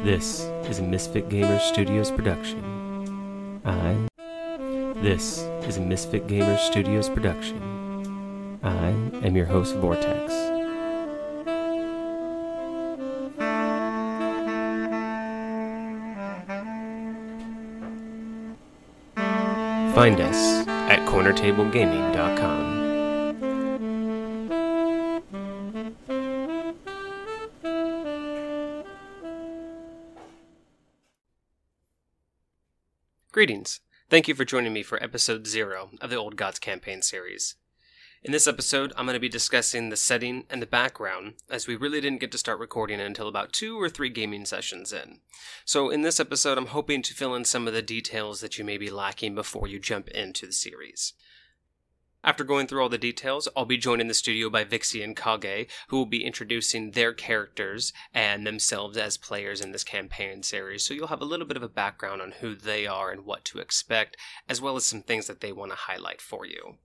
This is a Misfit Gamers Studios production. This is a Misfit Gamers Studios production. I am your host, Vortex. Find us at cornertablegaming.com. Greetings. Thank you for joining me for episode 0 of the Old Gods campaign series. In this episode, I'm going to be discussing the setting and the background, as we really didn't get to start recording until about 2 or 3 gaming sessions in. So in this episode, I'm hoping to fill in some of the details that you may be lacking before you jump into the series. After going through all the details, I'll be joined in the studio by Vyxy and Kage, who will be introducing their characters and themselves as players in this campaign series, so you'll have a little bit of a background on who they are and what to expect, as well as some things that they want to highlight for you.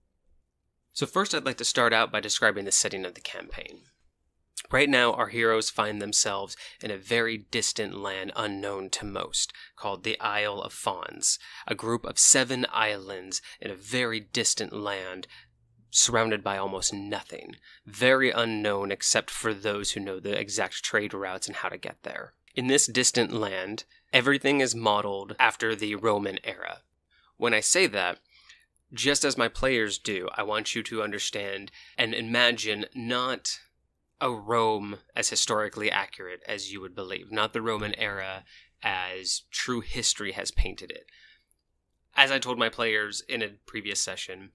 So first, I'd like to start out by describing the setting of the campaign. Right now, our heroes find themselves in a very distant land unknown to most, called the Isle of Fawns, a group of 7 islands in a very distant land, surrounded by almost nothing, very unknown except for those who know the exact trade routes and how to get there. In this distant land, everything is modeled after the Roman era. When I say that, just as my players do, I want you to understand and imagine not a Rome as historically accurate as you would believe, not the Roman era as true history has painted it. As I told my players in a previous session,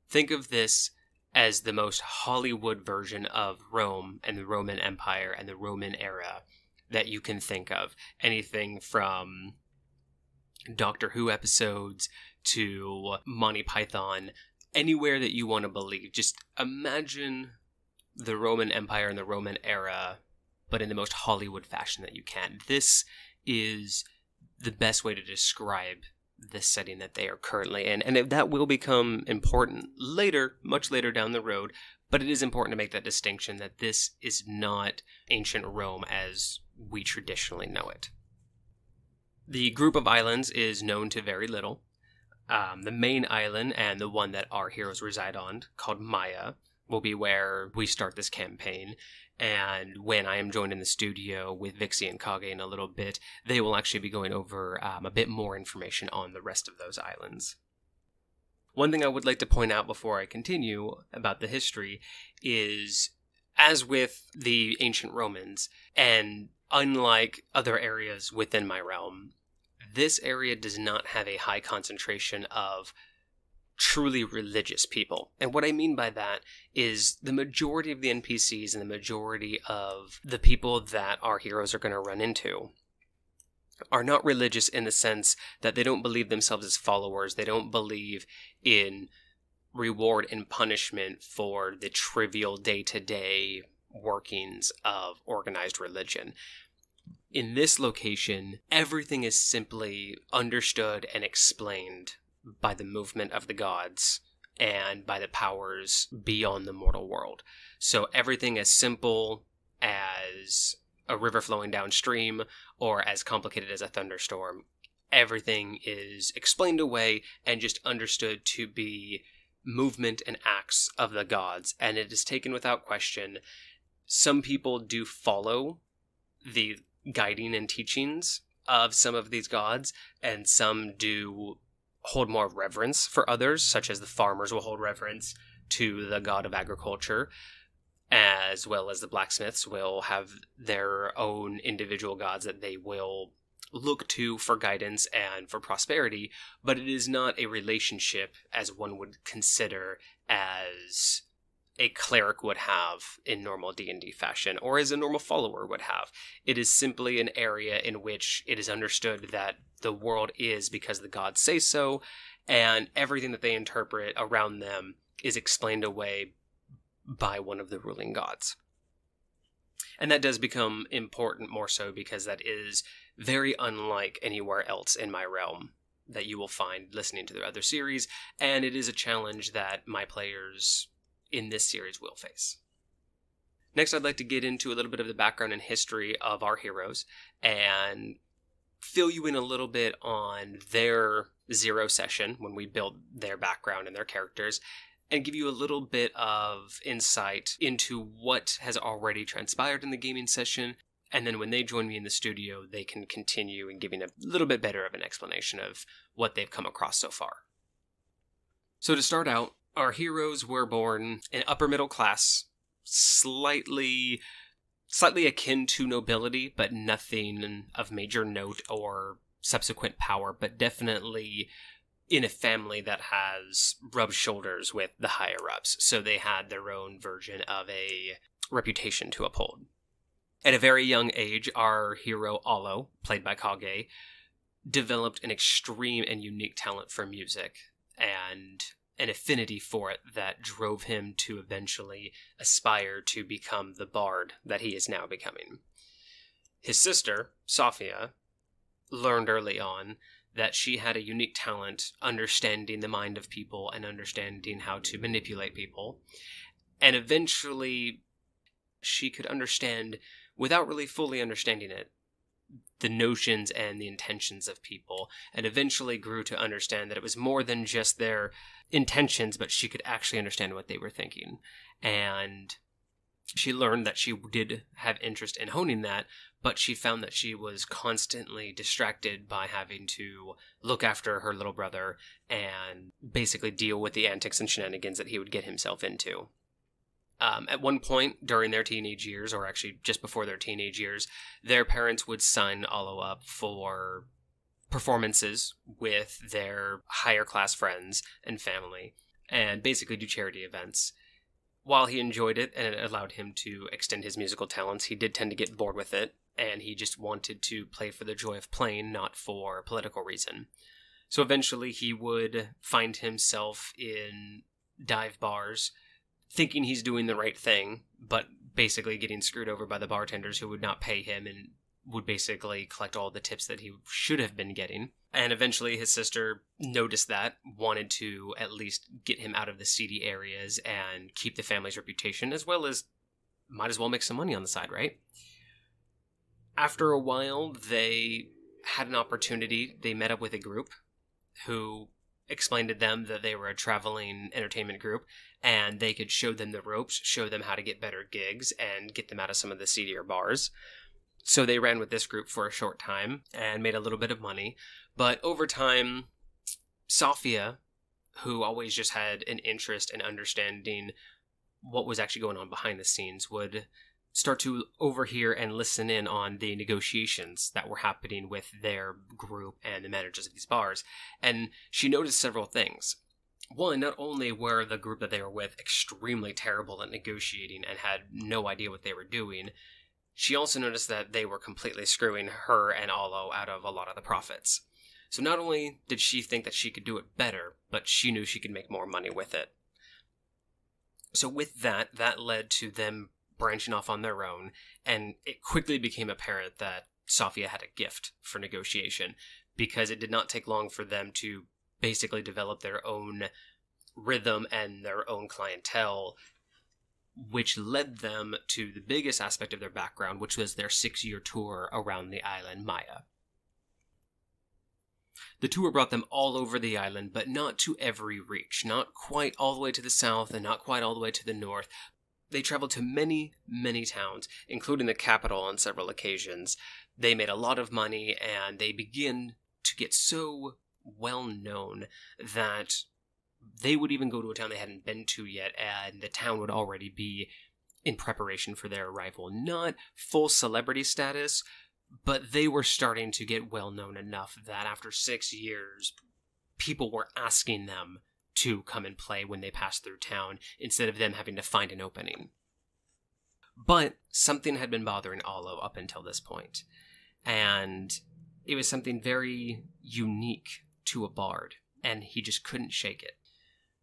think of this as the most Hollywood version of Rome and the Roman Empire and the Roman era that you can think of. Anything from Doctor Who episodes to Monty Python, anywhere that you want to believe. Just imagine the Roman Empire and the Roman era, but in the most Hollywood fashion that you can. This is the best way to describe this setting that they are currently in, and that will become important later, much later down the road, but it is important to make that distinction that this is not ancient Rome as we traditionally know it. The group of islands is known to very little. The main island, and the one that our heroes reside on, called Maya, will be where we start this campaign, and when I am joined in the studio with Vyxy and Kage in a little bit, they will actually be going over a bit more information on the rest of those islands. One thing I would like to point out before I continue about the history is, as with the ancient Romans, and unlike other areas within my realm, this area does not have a high concentration of truly religious people. And what I mean by that is the majority of the NPCs and the majority of the people that our heroes are going to run into are not religious in the sense that they don't believe themselves as followers. They don't believe in reward and punishment for the trivial day-to-day workings of organized religion. In this location, everything is simply understood and explained by the movement of the gods and by the powers beyond the mortal world. So everything as simple as a river flowing downstream or as complicated as a thunderstorm, everything is explained away and just understood to be movement and acts of the gods, and it is taken without question. Some people do follow the guiding and teachings of some of these gods, and some do hold more reverence for others, such as the farmers will hold reverence to the god of agriculture, as well as the blacksmiths will have their own individual gods that they will look to for guidance and for prosperity, but it is not a relationship as one would consider as a cleric would have in normal D&D fashion, or as a normal follower would have. It is simply an area in which it is understood that the world is because the gods say so, and everything that they interpret around them is explained away by one of the ruling gods. And that does become important more so because that is very unlike anywhere else in my realm that you will find listening to the other series, and it is a challenge that my players in this series will face. Next, I'd like to get into a little bit of the background and history of our heroes and fill you in a little bit on their zero session when we build their background and their characters, and give you a little bit of insight into what has already transpired in the gaming session. And then when they join me in the studio, they can continue in giving a little bit better of an explanation of what they've come across so far. So to start out, our heroes were born in upper middle class, slightly akin to nobility, but nothing of major note or subsequent power, but definitely in a family that has rubbed shoulders with the higher-ups. So they had their own version of a reputation to uphold. At a very young age, our hero, Alo, played by Kage, developed an extreme and unique talent for music, and an affinity for it that drove him to eventually aspire to become the bard that he is now becoming. His sister, Sophia, learned early on that she had a unique talent understanding the mind of people and understanding how to manipulate people, and eventually she could understand, without really fully understanding it, the notions and the intentions of people, and eventually grew to understand that it was more than just their intentions, but she could actually understand what they were thinking. And she learned that she did have interest in honing that, but she found that she was constantly distracted by having to look after her little brother and basically deal with the antics and shenanigans that he would get himself into. At one point during their teenage years, or actually just before their teenage years, their parents would sign Alo up for performances with their higher class friends and family, and basically do charity events. While he enjoyed it and it allowed him to extend his musical talents, he did tend to get bored with it, and he just wanted to play for the joy of playing, not for political reason. So eventually he would find himself in dive bars, thinking he's doing the right thing, but basically getting screwed over by the bartenders who would not pay him and would basically collect all the tips that he should have been getting. And eventually his sister noticed that, wanted to at least get him out of the seedy areas and keep the family's reputation, as well as might as well make some money on the side, right? After a while, they had an opportunity. They met up with a group who explained to them that they were a traveling entertainment group, and they could show them the ropes, show them how to get better gigs, and get them out of some of the seedier bars. So they ran with this group for a short time and made a little bit of money. But over time, Sophia, who always just had an interest in understanding what was actually going on behind the scenes, would start to overhear and listen in on the negotiations that were happening with their group and the managers of these bars. And she noticed several things. One, not only were the group that they were with extremely terrible at negotiating and had no idea what they were doing, she also noticed that they were completely screwing her and Alo out of a lot of the profits. So not only did she think that she could do it better, but she knew she could make more money with it. So with that led to them branching off on their own, and it quickly became apparent that Sophia had a gift for negotiation, because it did not take long for them to basically develop their own rhythm and their own clientele, which led them to the biggest aspect of their background, which was their 6-year tour around the island Maya. The tour brought them all over the island, but not to every reach, not quite all the way to the south and not quite all the way to the north. They traveled to many, many towns, including the capital on several occasions. They made a lot of money, and they began to get so well known that they would even go to a town they hadn't been to yet, and the town would already be in preparation for their arrival. Not full celebrity status, but they were starting to get well known enough that after 6 years, people were asking them to come and play when they passed through town, instead of them having to find an opening. But something had been bothering Alo up until this point, and it was something very unique to a bard, and he just couldn't shake it.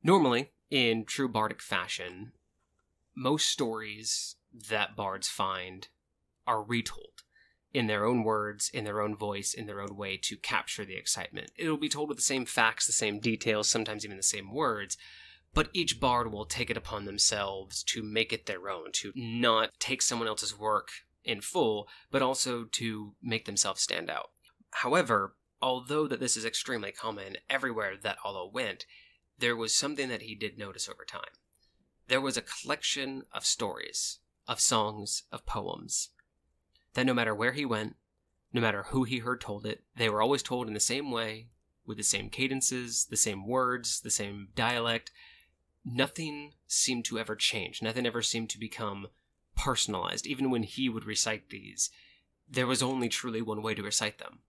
Normally, in true bardic fashion, most stories that bards find are retold in their own words, in their own voice, in their own way to capture the excitement. It'll be told with the same facts, the same details, sometimes even the same words, But each bard will take it upon themselves to make it their own, to not take someone else's work in full, but also to make themselves stand out. However, although that this is extremely common everywhere that Olo went, there was something that he did notice over time. There was a collection of stories, of songs, of poems, that no matter where he went, no matter who he heard told it, they were always told in the same way, with the same cadences, the same words, the same dialect. Nothing seemed to ever change. Nothing ever seemed to become personalized. Even when he would recite these, there was only truly one way to recite them.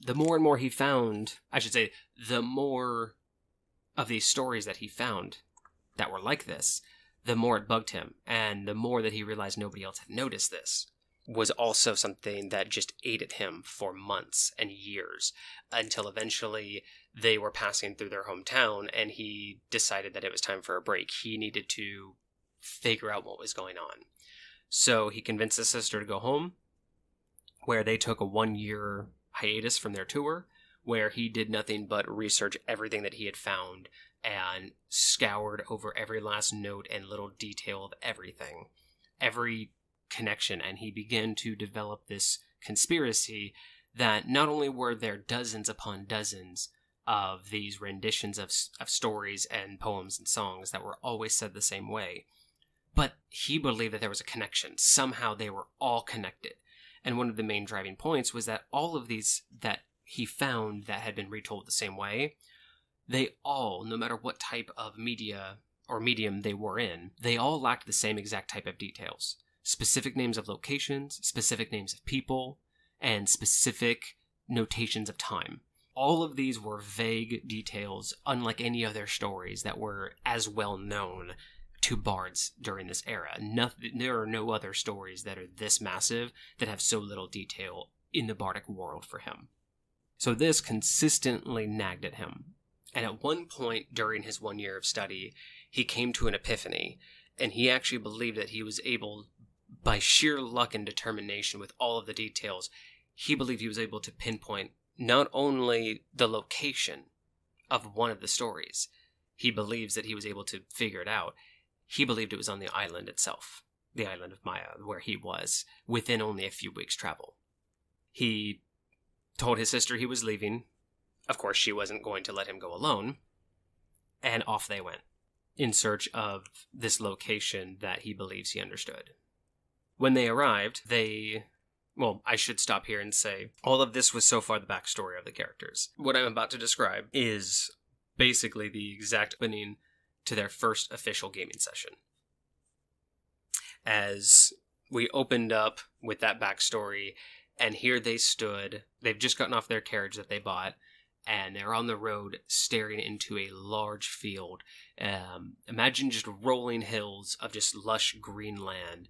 The more and more he found, the more of these stories that he found that were like this, the more it bugged him, and the more that he realized nobody else had noticed this, was also something that just ate at him for months and years, until eventually they were passing through their hometown, and he decided that it was time for a break. He needed to figure out what was going on. So he convinced his sister to go home, where they took a 1-year hiatus from their tour, where he did nothing but research everything that he had found and scoured over every last note and little detail of everything, every connection, and he began to develop this conspiracy that not only were there dozens upon dozens of these renditions of stories and poems and songs that were always said the same way, but he believed that there was a connection. Somehow they were all connected. And one of the main driving points was that all of these that he found that had been retold the same way, they all, no matter what type of media or medium they were in, they all lacked the same exact type of details. Specific names of locations, specific names of people, and specific notations of time. All of these were vague details, unlike any other stories that were as well known to bards during this era. There are no other stories that are this massive that have so little detail in the bardic world for him. So this consistently nagged at him. And at one point during his 1 year of study, he came to an epiphany, and he actually believed that he was able, by sheer luck and determination with all of the details, he believed he was able to pinpoint not only the location of one of the stories, he believes that he was able to figure it out. He believed it was on the island itself, the island of Maya, where he was, within only a few weeks' travel. He told his sister he was leaving. Of course, she wasn't going to let him go alone, and off they went, in search of this location that he believes he understood. When they arrived, I should stop here and say, all of this was so far the backstory of the characters. What I'm about to describe is basically the exact opening to their first official gaming session. As we opened up with that backstory, and here they stood, they've just gotten off their carriage that they bought, and they're on the road staring into a large field. Imagine just rolling hills of just lush green land,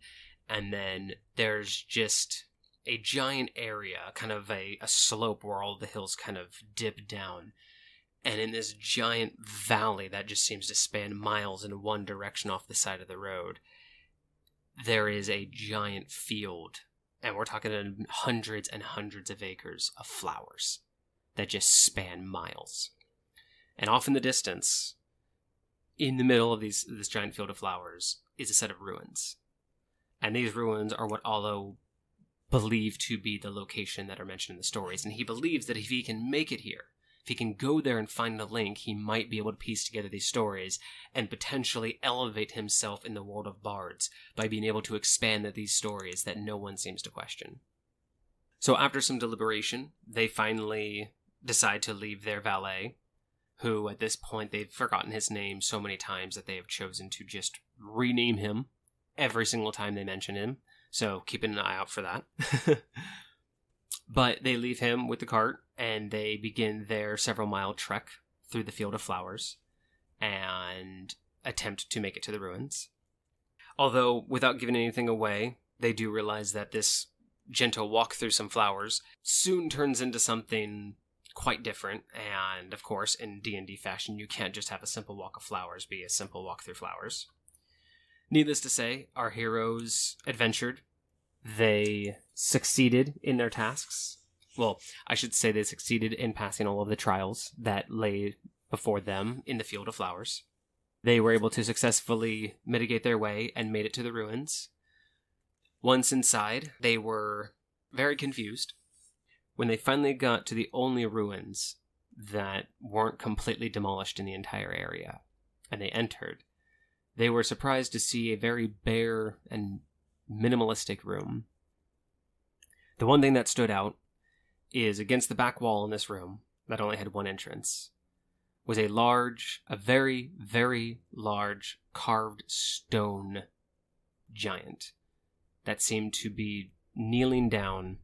and then there's just a giant area, kind of a slope where all the hills kind of dip down. And in this giant valley that just seems to span miles in one direction off the side of the road, there is a giant field, and we're talking hundreds and hundreds of acres of flowers that just span miles. And off in the distance, in the middle of this giant field of flowers, is a set of ruins. And these ruins are what Olo believed to be the location that are mentioned in the stories. And he believes that if he can make it here, if he can go there and find a link, he might be able to piece together these stories and potentially elevate himself in the world of bards by being able to expand these stories that no one seems to question. So after some deliberation, they finally decide to leave their valet, who at this point they've forgotten his name so many times that they have chosen to just rename him every single time they mention him. So keeping an eye out for that. But they leave him with the cart, and they begin their several-mile trek through the field of flowers and attempt to make it to the ruins. Although, without giving anything away, they do realize that this gentle walk through some flowers soon turns into something quite different. And, of course, in D&D fashion, you can't just have a simple walk of flowers be a simple walk through flowers. Needless to say, our heroes adventured. They succeeded in their tasks. Well, I should say they succeeded in passing all of the trials that lay before them in the field of flowers. They were able to successfully mitigate their way and made it to the ruins. Once inside, they were very confused. When they finally got to the only ruins that weren't completely demolished in the entire area, and they entered, they were surprised to see a very bare and minimalistic room. The one thing that stood out is against the back wall in this room, that only had one entrance, was a very, very large carved stone giant that seemed to be kneeling down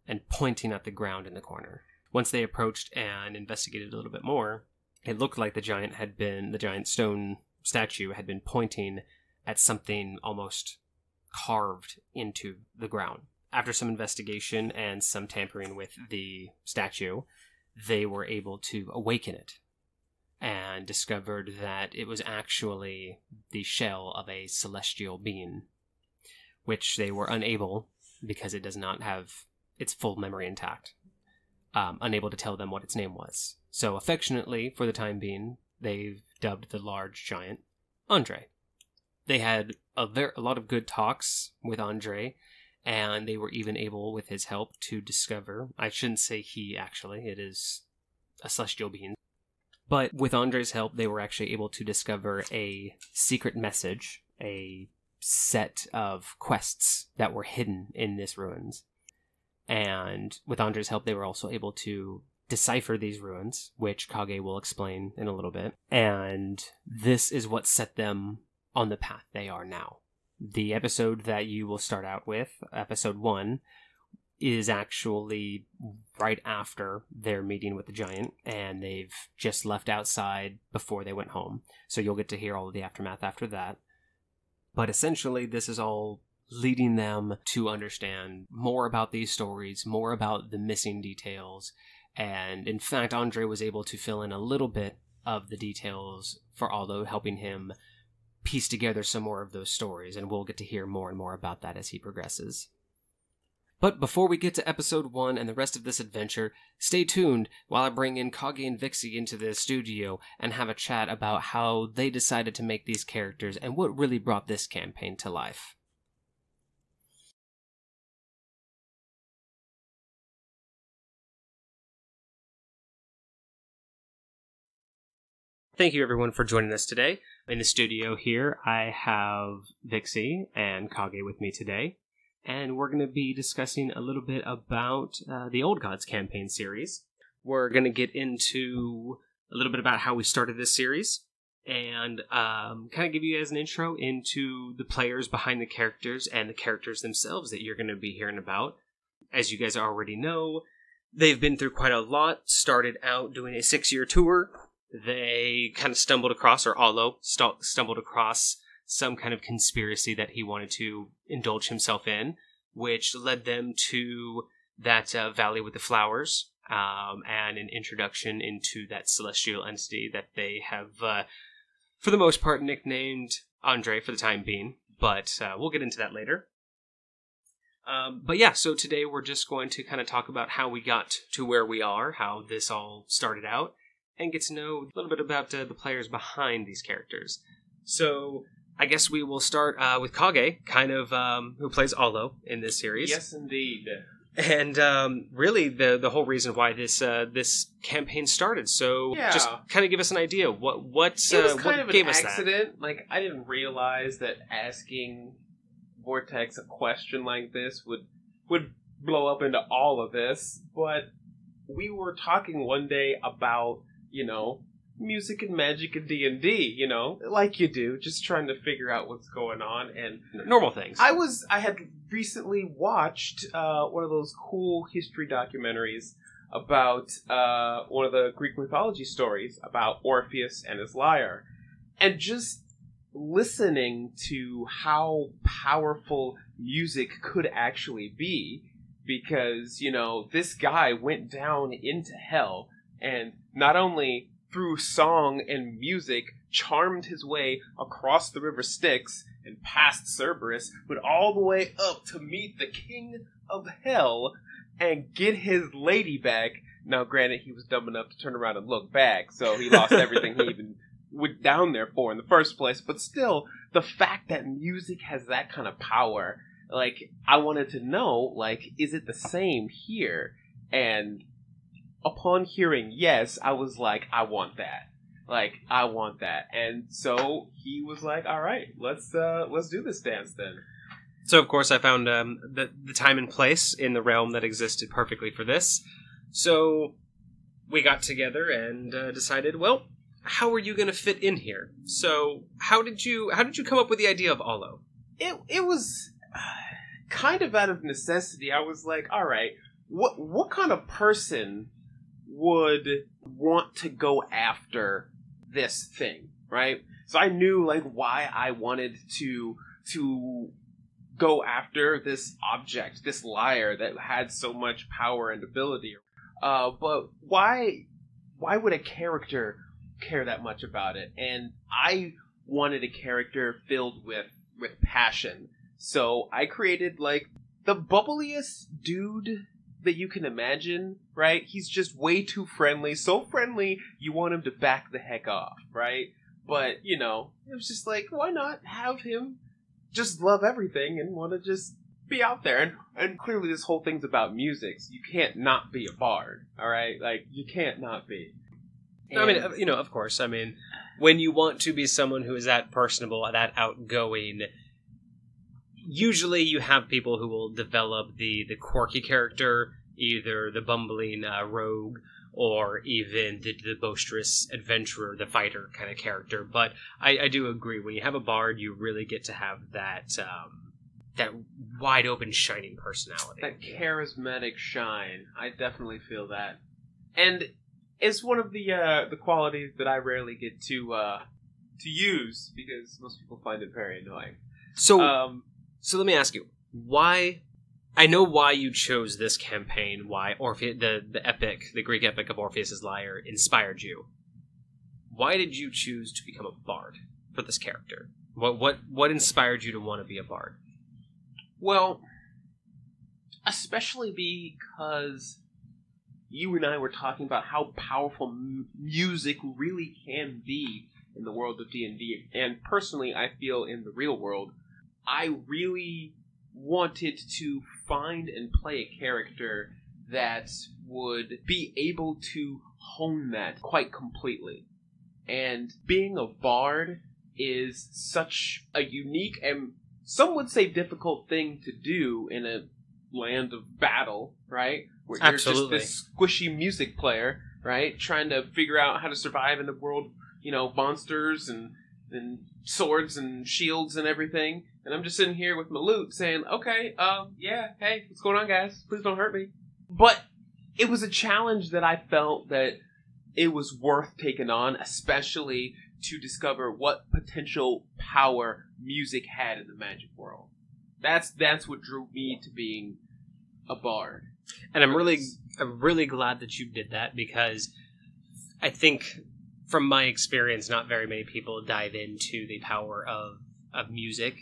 and pointing at the ground in the corner. Once they approached and investigated a little bit more, it looked like the giant stone statue had been pointing at something almost carved into the ground. After some investigation and some tampering with the statue, they were able to awaken it and discovered that it was actually the shell of a celestial being, which they were unable, because it does not have its full memory intact, unable to tell them what its name was. So affectionately, for the time being, they've dubbed the large giant Andre. They had a lot of good talks with Andre, and they were even able, with his help, to discover, I shouldn't say he actually, it is a celestial being, but with Andre's help, they were actually able to discover a secret message, a set of quests that were hidden in this ruins. And with Andre's help, they were also able to decipher these ruins, which Kage will explain in a little bit. And this is what set them on the path they are now. The episode that you will start out with, episode 1, is actually right after their meeting with the giant, and they've just left outside before they went home. So you'll get to hear all of the aftermath after that. But essentially, this is all leading them to understand more about these stories, more about the missing details. And in fact, Andre was able to fill in a little bit of the details for Aldo, helping him piece together some more of those stories. And we'll get to hear more and more about that as he progresses. But before we get to episode 1 and the rest of this adventure, stay tuned while I bring in Kage and Vyxy into the studio and have a chat about how they decided to make these characters and what really brought this campaign to life. Thank you everyone for joining us today. In the studio here, I have Vyxy and Kage with me today. And we're going to be discussing a little bit about the Old Gods campaign series. We're going to get into a little bit about how we started this series, and kind of give you guys an intro into the players behind the characters and the characters themselves that you're going to be hearing about. As you guys already know, they've been through quite a lot, started out doing a 6-year tour. They kind of stumbled across, or Aldo stumbled across, some kind of conspiracy that he wanted to indulge himself in, which led them to that valley with the flowers, and an introduction into that celestial entity that they have, for the most part, nicknamed Andre for the time being, but we'll get into that later. But yeah, so today we're just going to kind of talk about how we got to where we are, how this all started out, and get to know a little bit about the players behind these characters. So I guess we will start with Kage, who plays Aldo in this series. Yes, indeed. And really, the whole reason why this campaign started. So just kind of give us an idea. What it was kind of gave an us accident. Like, I didn't realize that asking Vortex a question like this would blow up into all of this. But we were talking one day about, music and magic and D&D, like you do, just trying to figure out what's going on and normal things. I had recently watched one of those cool history documentaries about one of the Greek mythology stories about Orpheus and his lyre, and just listening to how powerful music could actually be, because this guy went down into hell and not only through song and music, charmed his way across the river Styx and past Cerberus, but all the way up to meet the king of hell and get his lady back. Now, granted, he was dumb enough to turn around and look back, so he lost everything he even went down there for in the first place. But still, the fact that music has that kind of power, like, I wanted to know, like, is it the same here? And upon hearing yes, I was like, I want that. Like, I want that. And so he was like, all right, let's do this dance then. So, of course, I found the time and place in the realm that existed perfectly for this. So we got together and decided, well, how are you going to fit in here? So how did you come up with the idea of Olo? It was kind of out of necessity. I was like, all right, what kind of person would want to go after this thing, right? So I knew, like, why I wanted to go after this object, this lyre that had so much power and ability. But why would a character care that much about it? And I wanted a character filled with passion. So I created, like, the bubbliest dude that you can imagine, right? He's just way too friendly. So friendly, you want him to back the heck off, right? But, you know, it was just like, why not have him just love everything and want to just be out there? And clearly this whole thing's about music, so you can't not be a bard, alright? Like, you can't not be. And I mean, you know, of course, I mean, when you want to be someone who is that personable, that outgoing, usually you have people who will develop the quirky character, either the bumbling rogue, or even the boisterous adventurer, the fighter kind of character. But I do agree, when you have a bard, you really get to have that wide open, shining personality. That charismatic shine. I definitely feel that. And it's one of the qualities that I rarely get to use, because most people find it very annoying. So let me ask you, why? I know why you chose this campaign, why the Greek epic of Orpheus's Lyre inspired you. Why did you choose to become a bard for this character? What inspired you to want to be a bard? Well, especially because you and I were talking about how powerful music really can be in the world of D&D, and personally, I feel in the real world, I really wanted to find and play a character that would be able to hone that quite completely. And being a bard is such a unique and some would say difficult thing to do in a land of battle, right? Where you're Absolutely. just this squishy music player, right? Trying to figure out how to survive in a world, you know, monsters and swords and shields and everything. And I'm just sitting here with my lute saying, okay, yeah, hey, what's going on, guys? Please don't hurt me. But it was a challenge that I felt that it was worth taking on, especially to discover what potential power music had in the magic world. That's what drew me to being a bard. And I'm really glad that you did that, because I think, from my experience, not very many people dive into the power of music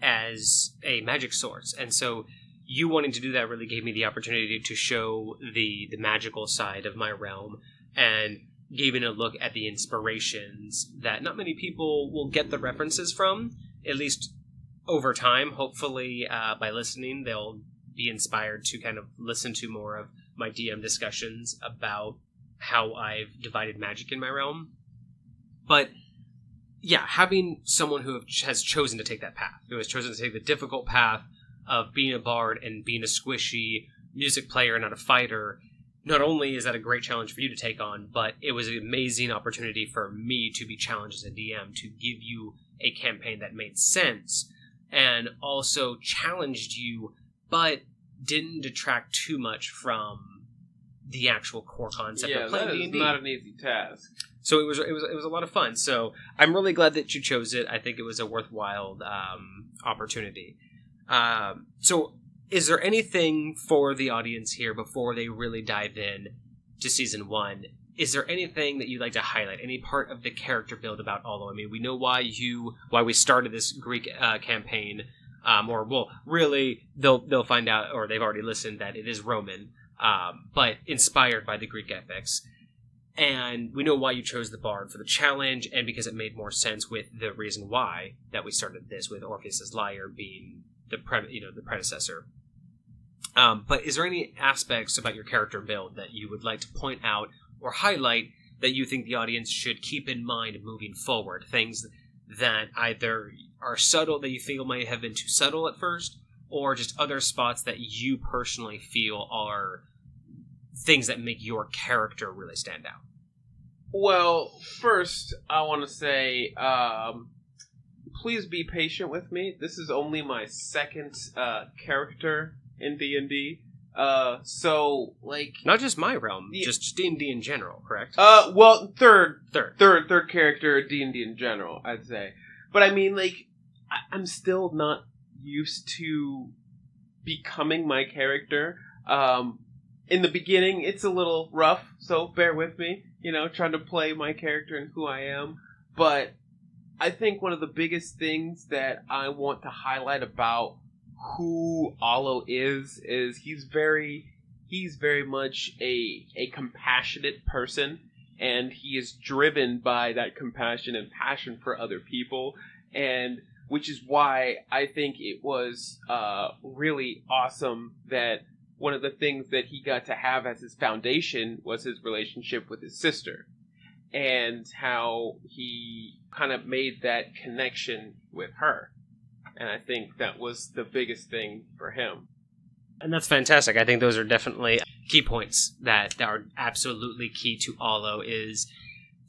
as a magic source. And so you wanting to do that really gave me the opportunity to show the magical side of my realm, and gave me a look at the inspirations that not many people will get the references from, at least over time. Hopefully, by listening, they'll be inspired to kind of listen to more of my DM discussions about how I've divided magic in my realm. But yeah, having someone who has chosen to take that path, who has chosen to take the difficult path of being a bard and being a squishy music player and not a fighter, not only is that a great challenge for you to take on, but it was an amazing opportunity for me to be challenged as a DM, to give you a campaign that made sense and also challenged you, but didn't detract too much from the actual core concept of playing D&D. Yeah, that is not an easy task. So it was a lot of fun. So I'm really glad that you chose it. I think it was a worthwhile opportunity. So is there anything for the audience here before they really dive in to season 1? Is there anything that you'd like to highlight? Any part of the character build about Olo? I mean, we know why we started this Greek campaign, or well, really they'll find out, or they've already listened, that it is Roman, but inspired by the Greek epics. And we know why you chose the Bard for the challenge, and because it made more sense with the reason why that we started this, with Orpheus's Lyre being the predecessor. But is there any aspects about your character build that you would like to point out or highlight that you think the audience should keep in mind moving forward? Things that either are subtle, that you feel might have been too subtle at first, or just other spots that you personally feel are things that make your character really stand out? Well, first, I want to say, please be patient with me. This is only my second character in D&D. So, like... Not just my realm, just D&D in general, correct? Well, third character D&D in general, I'd say. But I mean, like, I'm still not used to becoming my character. In the beginning, it's a little rough, so bear with me, trying to play my character and who I am. But I think one of the biggest things that I want to highlight about who Alo is he's very much a compassionate person, and he is driven by that compassion and passion for other people, and which is why I think it was really awesome that one of the things that he got to have as his foundation was his relationship with his sister, and how he kind of made that connection with her. And I think that was the biggest thing for him. And that's fantastic. I think those are definitely key points that are absolutely key to Alo. Is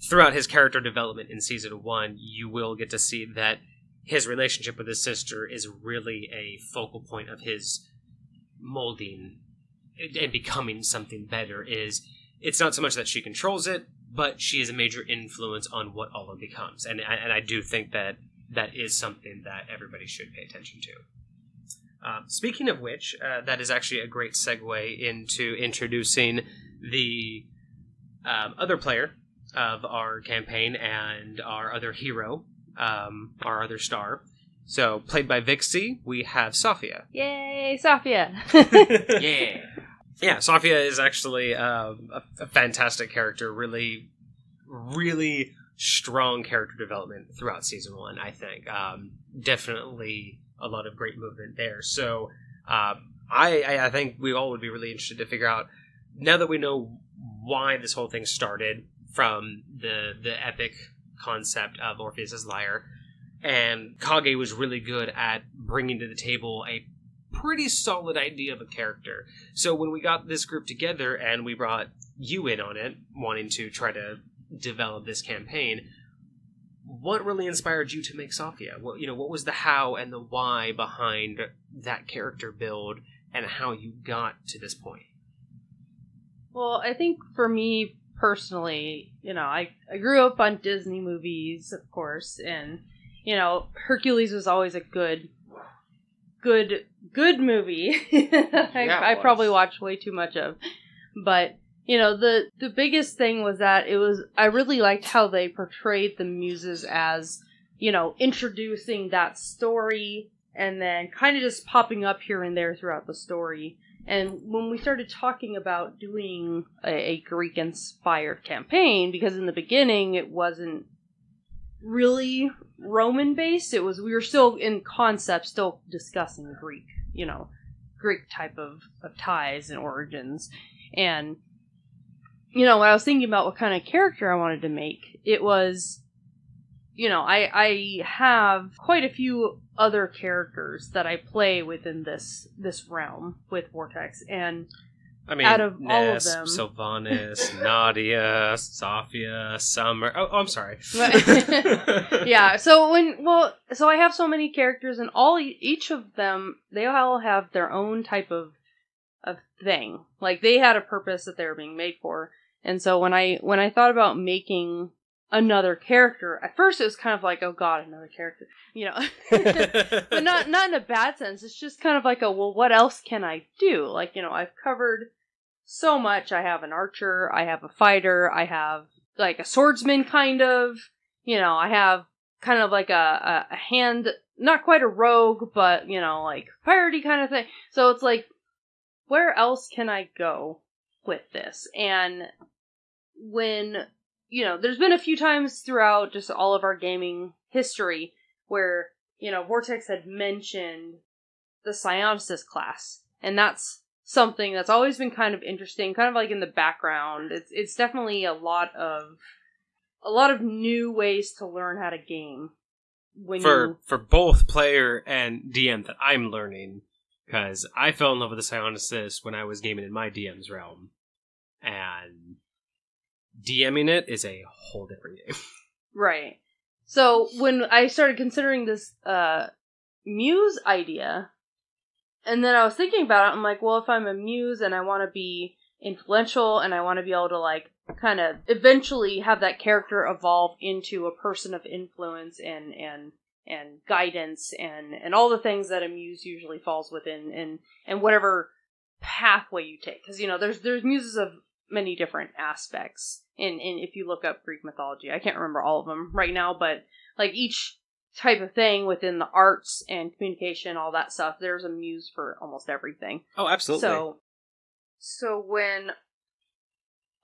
throughout his character development in Season 1, you will get to see that his relationship with his sister is really a focal point of his molding and becoming something better. It's not so much that she controls it, but she is a major influence on what Alo becomes. And I do think that is something that everybody should pay attention to. Speaking of which, that is actually a great segue into introducing the other player of our campaign and our other hero, our other star. So, played by Vyxy, we have Sophia. Yay, Sophia! Yeah. Yeah, Sophia is actually a fantastic character. Really, really strong character development throughout Season 1, I think. Definitely a lot of great movement there. So, I think we all would be really interested to figure out, now that we know why this whole thing started, from the epic concept of Orpheus's Lyre, and Kage was really good at bringing to the table a pretty solid idea of a character. So when we got this group together and we brought you in on it, wanting to try to develop this campaign, what really inspired you to make Sophia? What was the how and the why behind that character build, and how you got to this point? Well, I think for me personally, I grew up on Disney movies, of course, and Hercules was always a good movie. I probably watched way too much of, but the biggest thing was that I really liked how they portrayed the muses as, introducing that story and then kind of just popping up here and there throughout the story. And when we started talking about doing a Greek-inspired campaign, because in the beginning it wasn't really Roman-based, we were still in concept, still discussing Greek, Greek type of ties and origins. And, when I was thinking about what kind of character I wanted to make, it was, I have quite a few other characters that I play within this realm with Vortex, and out of Ness, all of them, Sylvanas, Nadia, Sophia, Summer. Oh, I'm sorry. Yeah. So I have so many characters, and each of them, they all have their own type of thing. Like, they had a purpose that they were being made for, and so when I thought about making another character, at first it was kind of like, oh god, another character, but not in a bad sense. It's just kind of like, well, what else can I do? Like, I've covered so much. I have an archer, I have a fighter, I have like a swordsman, kind of, I have kind of like a hand, not quite a rogue, but like piratey kind of thing. So it's like, where else can I go with this? And when, there's been a few times throughout just all of our gaming history where, Vortex had mentioned the Psionicist class. And that's something that's always been kind of interesting, kind of like in the background. It's definitely a lot of new ways to learn how to game. For both player and DM that I'm learning, because I fell in love with the Psionicist when I was gaming in my DM's realm. And DMing it is a whole different game. Right. So when I started considering this muse idea, and then I was thinking about it, I'm like, well, if I'm a muse and I want to be influential and I want to be able to, like, kind of eventually have that character evolve into a person of influence and guidance and all the things that a muse usually falls within and whatever pathway you take. Because, there's muses of many different aspects. And if you look up Greek mythology, I can't remember all of them right now, but, like, each type of thing within the arts and communication, all that stuff, there's a muse for almost everything. Oh, absolutely. So when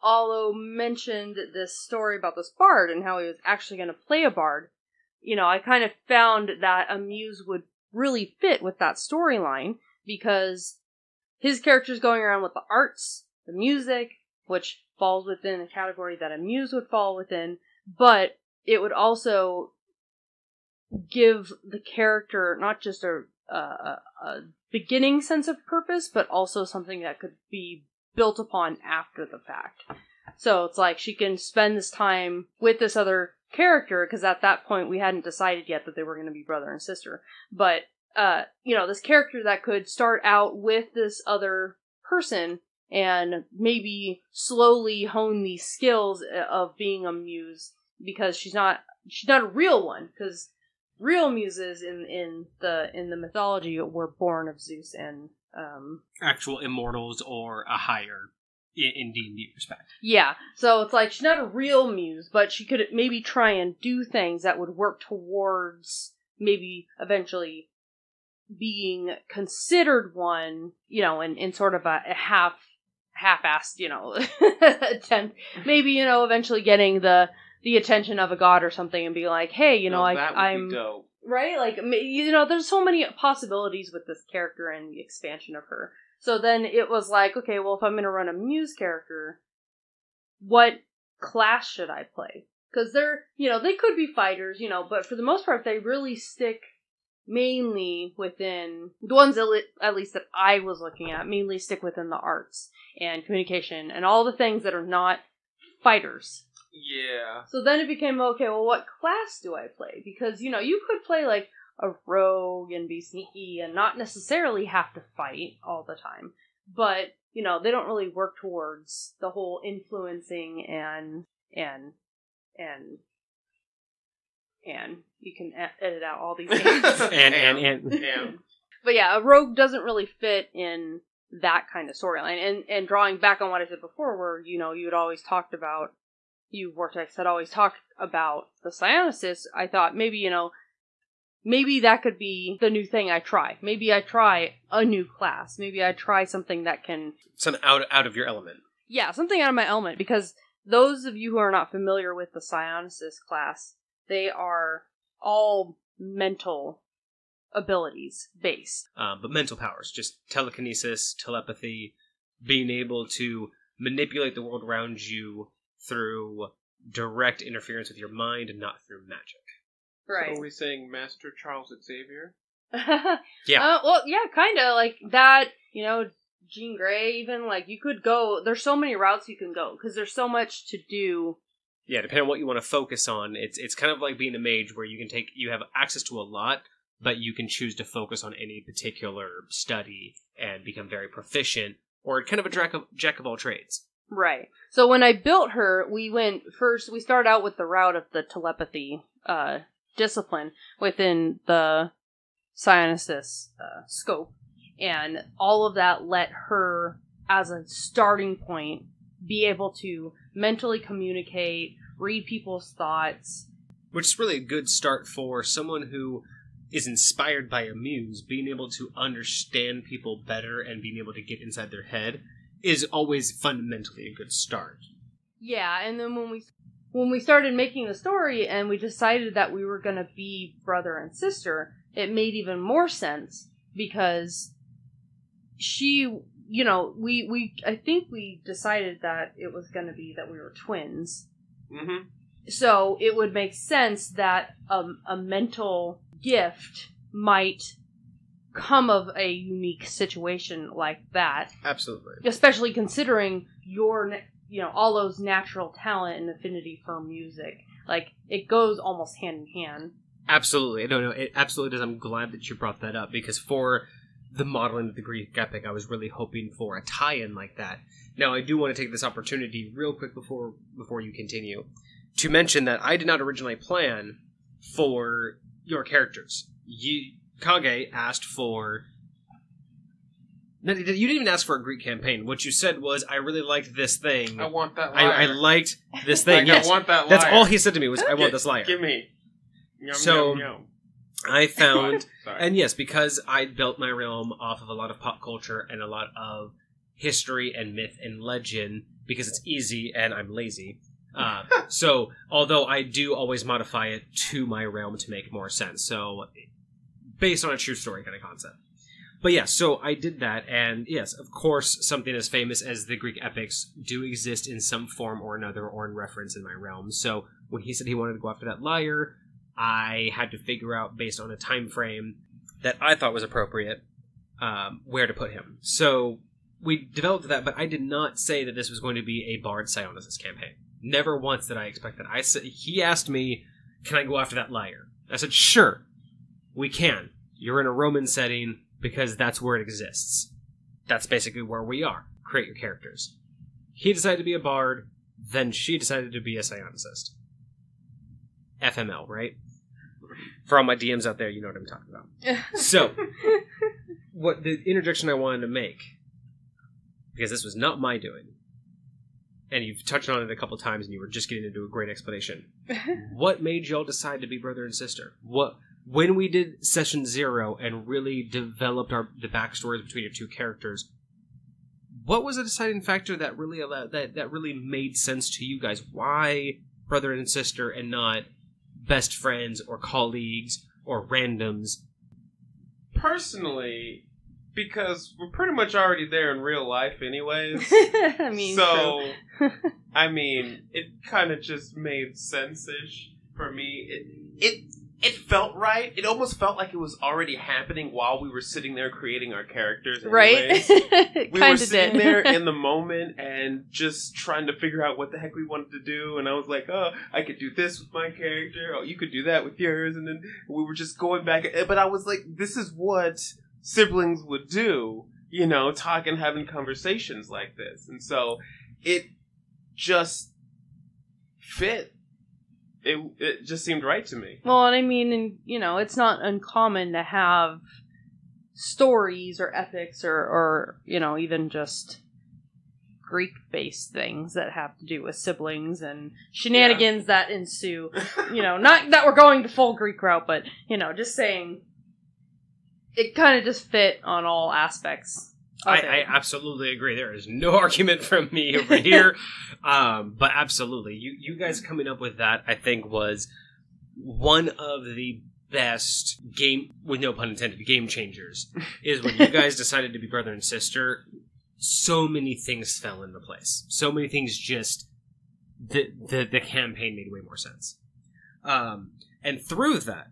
Alo mentioned this story about this bard and how he was actually going to play a bard, I kind of found that a muse would really fit with that storyline because his character's going around with the arts, the music, which falls within a category that a muse would fall within, but it would also give the character not just a beginning sense of purpose, but also something that could be built upon after the fact. So it's like she can spend this time with this other character, because at that point we hadn't decided yet that they were going to be brother and sister. But, this character that could start out with this other person and maybe slowly hone these skills of being a muse, because she's not a real one, because real muses in the mythology were born of Zeus and actual immortals or a higher in D&D perspective. Yeah, so it's like she's not a real muse, but she could maybe try and do things that would work towards maybe eventually being considered one, in sort of a half-assed, attempt. Maybe, eventually getting the attention of a god or something and be like, hey, I'm... dope. Right? Like, there's so many possibilities with this character and the expansion of her. So then it was like, okay, well, if I'm going to run a muse character, what class should I play? Because they could be fighters, but for the most part, they really stick mainly within, the ones at least that I was looking at, mainly stick within the arts and communication and all the things that are not fighters. Yeah. So then it became, okay, well, what class do I play? Because, you could play, like, a rogue and be sneaky and not necessarily have to fight all the time. But, they don't really work towards the whole influencing and you can edit out all these names. and. But yeah, a rogue doesn't really fit in that kind of storyline. And drawing back on what I said before, where, you had always talked about, you, Vortex, had always talked about the Psionicist, I thought maybe, maybe that could be the new thing I try. Maybe I try a new class. Maybe I try something that can... Something out of your element. Yeah, something out of my element, because those of you who are not familiar with the Psionicist class, they are all mental abilities based. But mental powers, just telekinesis, telepathy, being able to manipulate the world around you through direct interference with your mind and not through magic. Right. So are we saying Master Charles Xavier? Yeah. Well, yeah, kind of like that, Jean Grey even, like, you could go, there's so many routes you can go, because there's so much to do. Yeah, depending on what you want to focus on, it's kind of like being a mage, where you have access to a lot, but you can choose to focus on any particular study and become very proficient, or kind of a jack of all trades. Right. So when I built her, we started out with the route of the telepathy discipline within the Psionicist scope, and all of that let her, as a starting point, be able to mentally communicate, read people's thoughts. Which is really a good start for someone who is inspired by a muse. Being able to understand people better and being able to get inside their head is always fundamentally a good start. Yeah, and then when we started making the story and we decided that we were going to be brother and sister, it made even more sense because she, you know, I think we decided that it was going to be that we were twins. Mm-hmm. So it would make sense that a mental gift might come of a unique situation like that. Absolutely. Especially considering all those natural talent and affinity for music. Like, it goes almost hand in hand. Absolutely. No, it absolutely does. I'm glad that you brought that up, because for the modeling of the Greek epic, I was really hoping for a tie-in like that. Now, I do want to take this opportunity real quick before you continue to mention that I did not originally plan for your characters. Kage asked for... No, you didn't even ask for a Greek campaign. What you said was, I really liked this thing. I want that liar. I liked this thing. Yes. I want that liar. That's all he said to me was, I want this liar. Give me. Yum, so, yum, yum. I found... and yes, because I built my realm off of a lot of pop culture and a lot of history and myth and legend, because it's easy and I'm lazy. So, although I do always modify it to my realm to make more sense. So, based on a true story kind of concept. But yeah, so I did that, and yes, of course, something as famous as the Greek epics do exist in some form or another, or in reference in my realm. So, when he said he wanted to go after that liar, I had to figure out, based on a time frame that I thought was appropriate, where to put him. So, we developed that, but I did not say that this was going to be a Bard Psionicist campaign. Never once did I expect that. He asked me, can I go after that liar? I said, sure, we can. You're in a Roman setting, because that's where it exists. That's basically where we are. Create your characters. He decided to be a bard, then she decided to be a psionicist. FML, right? For all my DMs out there, you know what I'm talking about. So, what the interjection I wanted to make, because this was not my doing, and you've touched on it a couple times and you were just getting into a great explanation. What made y'all decide to be brother and sister? When we did Session 0 and really developed the backstories between your two characters, what was the deciding factor that really that really made sense to you guys? Why brother and sister and not best friends or colleagues or randoms? Personally, because we're pretty much already there in real life anyways. I mean, so, I mean, it kind of just made sense-ish for me. It felt right. It almost felt like it was already happening while we were sitting there creating our characters. Anyways. Right? We were sitting there in the moment and just trying to figure out what the heck we wanted to do. And I was like, oh, I could do this with my character. Oh, you could do that with yours. And then we were just going back. But I was like, this is what siblings would do, you know, talk and having conversations like this. And so it just fit. It just seemed right to me. Well, and I mean, you know, it's not uncommon to have stories or epics or you know, even just Greek-based things that have to do with siblings and shenanigans that ensue. You know, not that we're going the full Greek route, but, you know, just saying it kind of just fit on all aspects. I absolutely agree. There is no argument from me over here. But absolutely, you guys coming up with that, I think, was one of the best game, with no pun intended, game changers, is when you guys decided to be brother and sister. So many things fell into place. So many things just, the campaign made way more sense. And through that,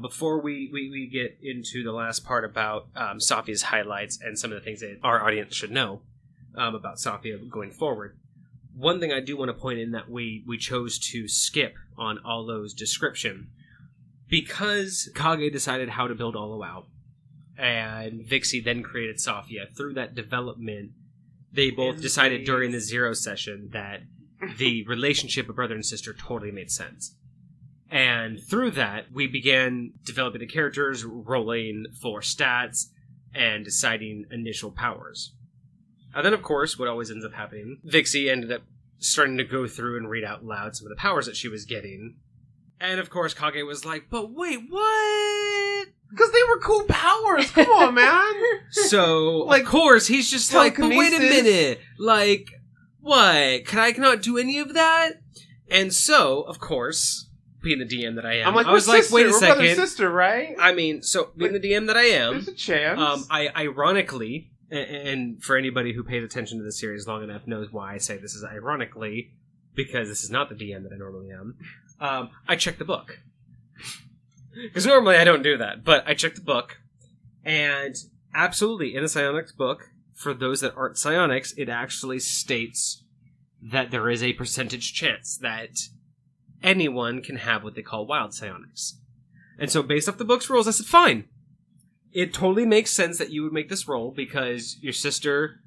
before we get into the last part about Safia's highlights and some of the things that our audience should know about Safia going forward, one thing I do want to point in that we chose to skip on Allo's description, because Kage decided how to build Allo out, and Vyxy then created Safia. Through that development, they both decided during the 0 session that the relationship of brother and sister totally made sense. And through that, we began developing the characters, rolling for stats, and deciding initial powers. And then, of course, what always ends up happening, Vyxy ended up starting to go through and read out loud some of the powers that she was getting. And, of course, Kage was like, but wait, what? Because they were cool powers. Come on, man. So, like, of course, he's just like, but wait a minute. Like, what? Can I not do any of that? And so, of course, being the DM that I am, I was like, wait a second. Brother and sister, right? I mean, so being the DM that I am, there's a chance. I ironically, and for anybody who pays attention to the series long enough knows why I say this is ironically, because this is not the DM that I normally am. I check the book. Because normally I don't do that, but I checked the book, and absolutely, in the psionics book, for those that aren't psionics, it actually states that there is a percentage chance that anyone can have what they call wild psionics. And so based off the book's rules, I said, fine. It totally makes sense that you would make this roll, because your sister,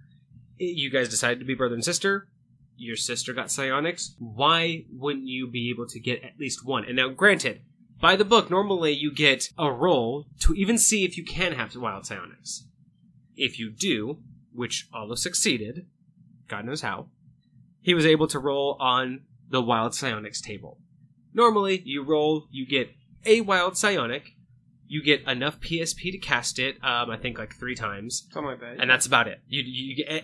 you guys decided to be brother and sister, your sister got psionics, why wouldn't you be able to get at least one? And now, granted, by the book, normally you get a roll to even see if you can have wild psionics. If you do, which Allo succeeded, God knows how, he was able to roll on the wild psionics table. Normally, you roll, you get a wild psionic, you get enough PSP to cast it, I think like 3 times. Something like that. And that's about it.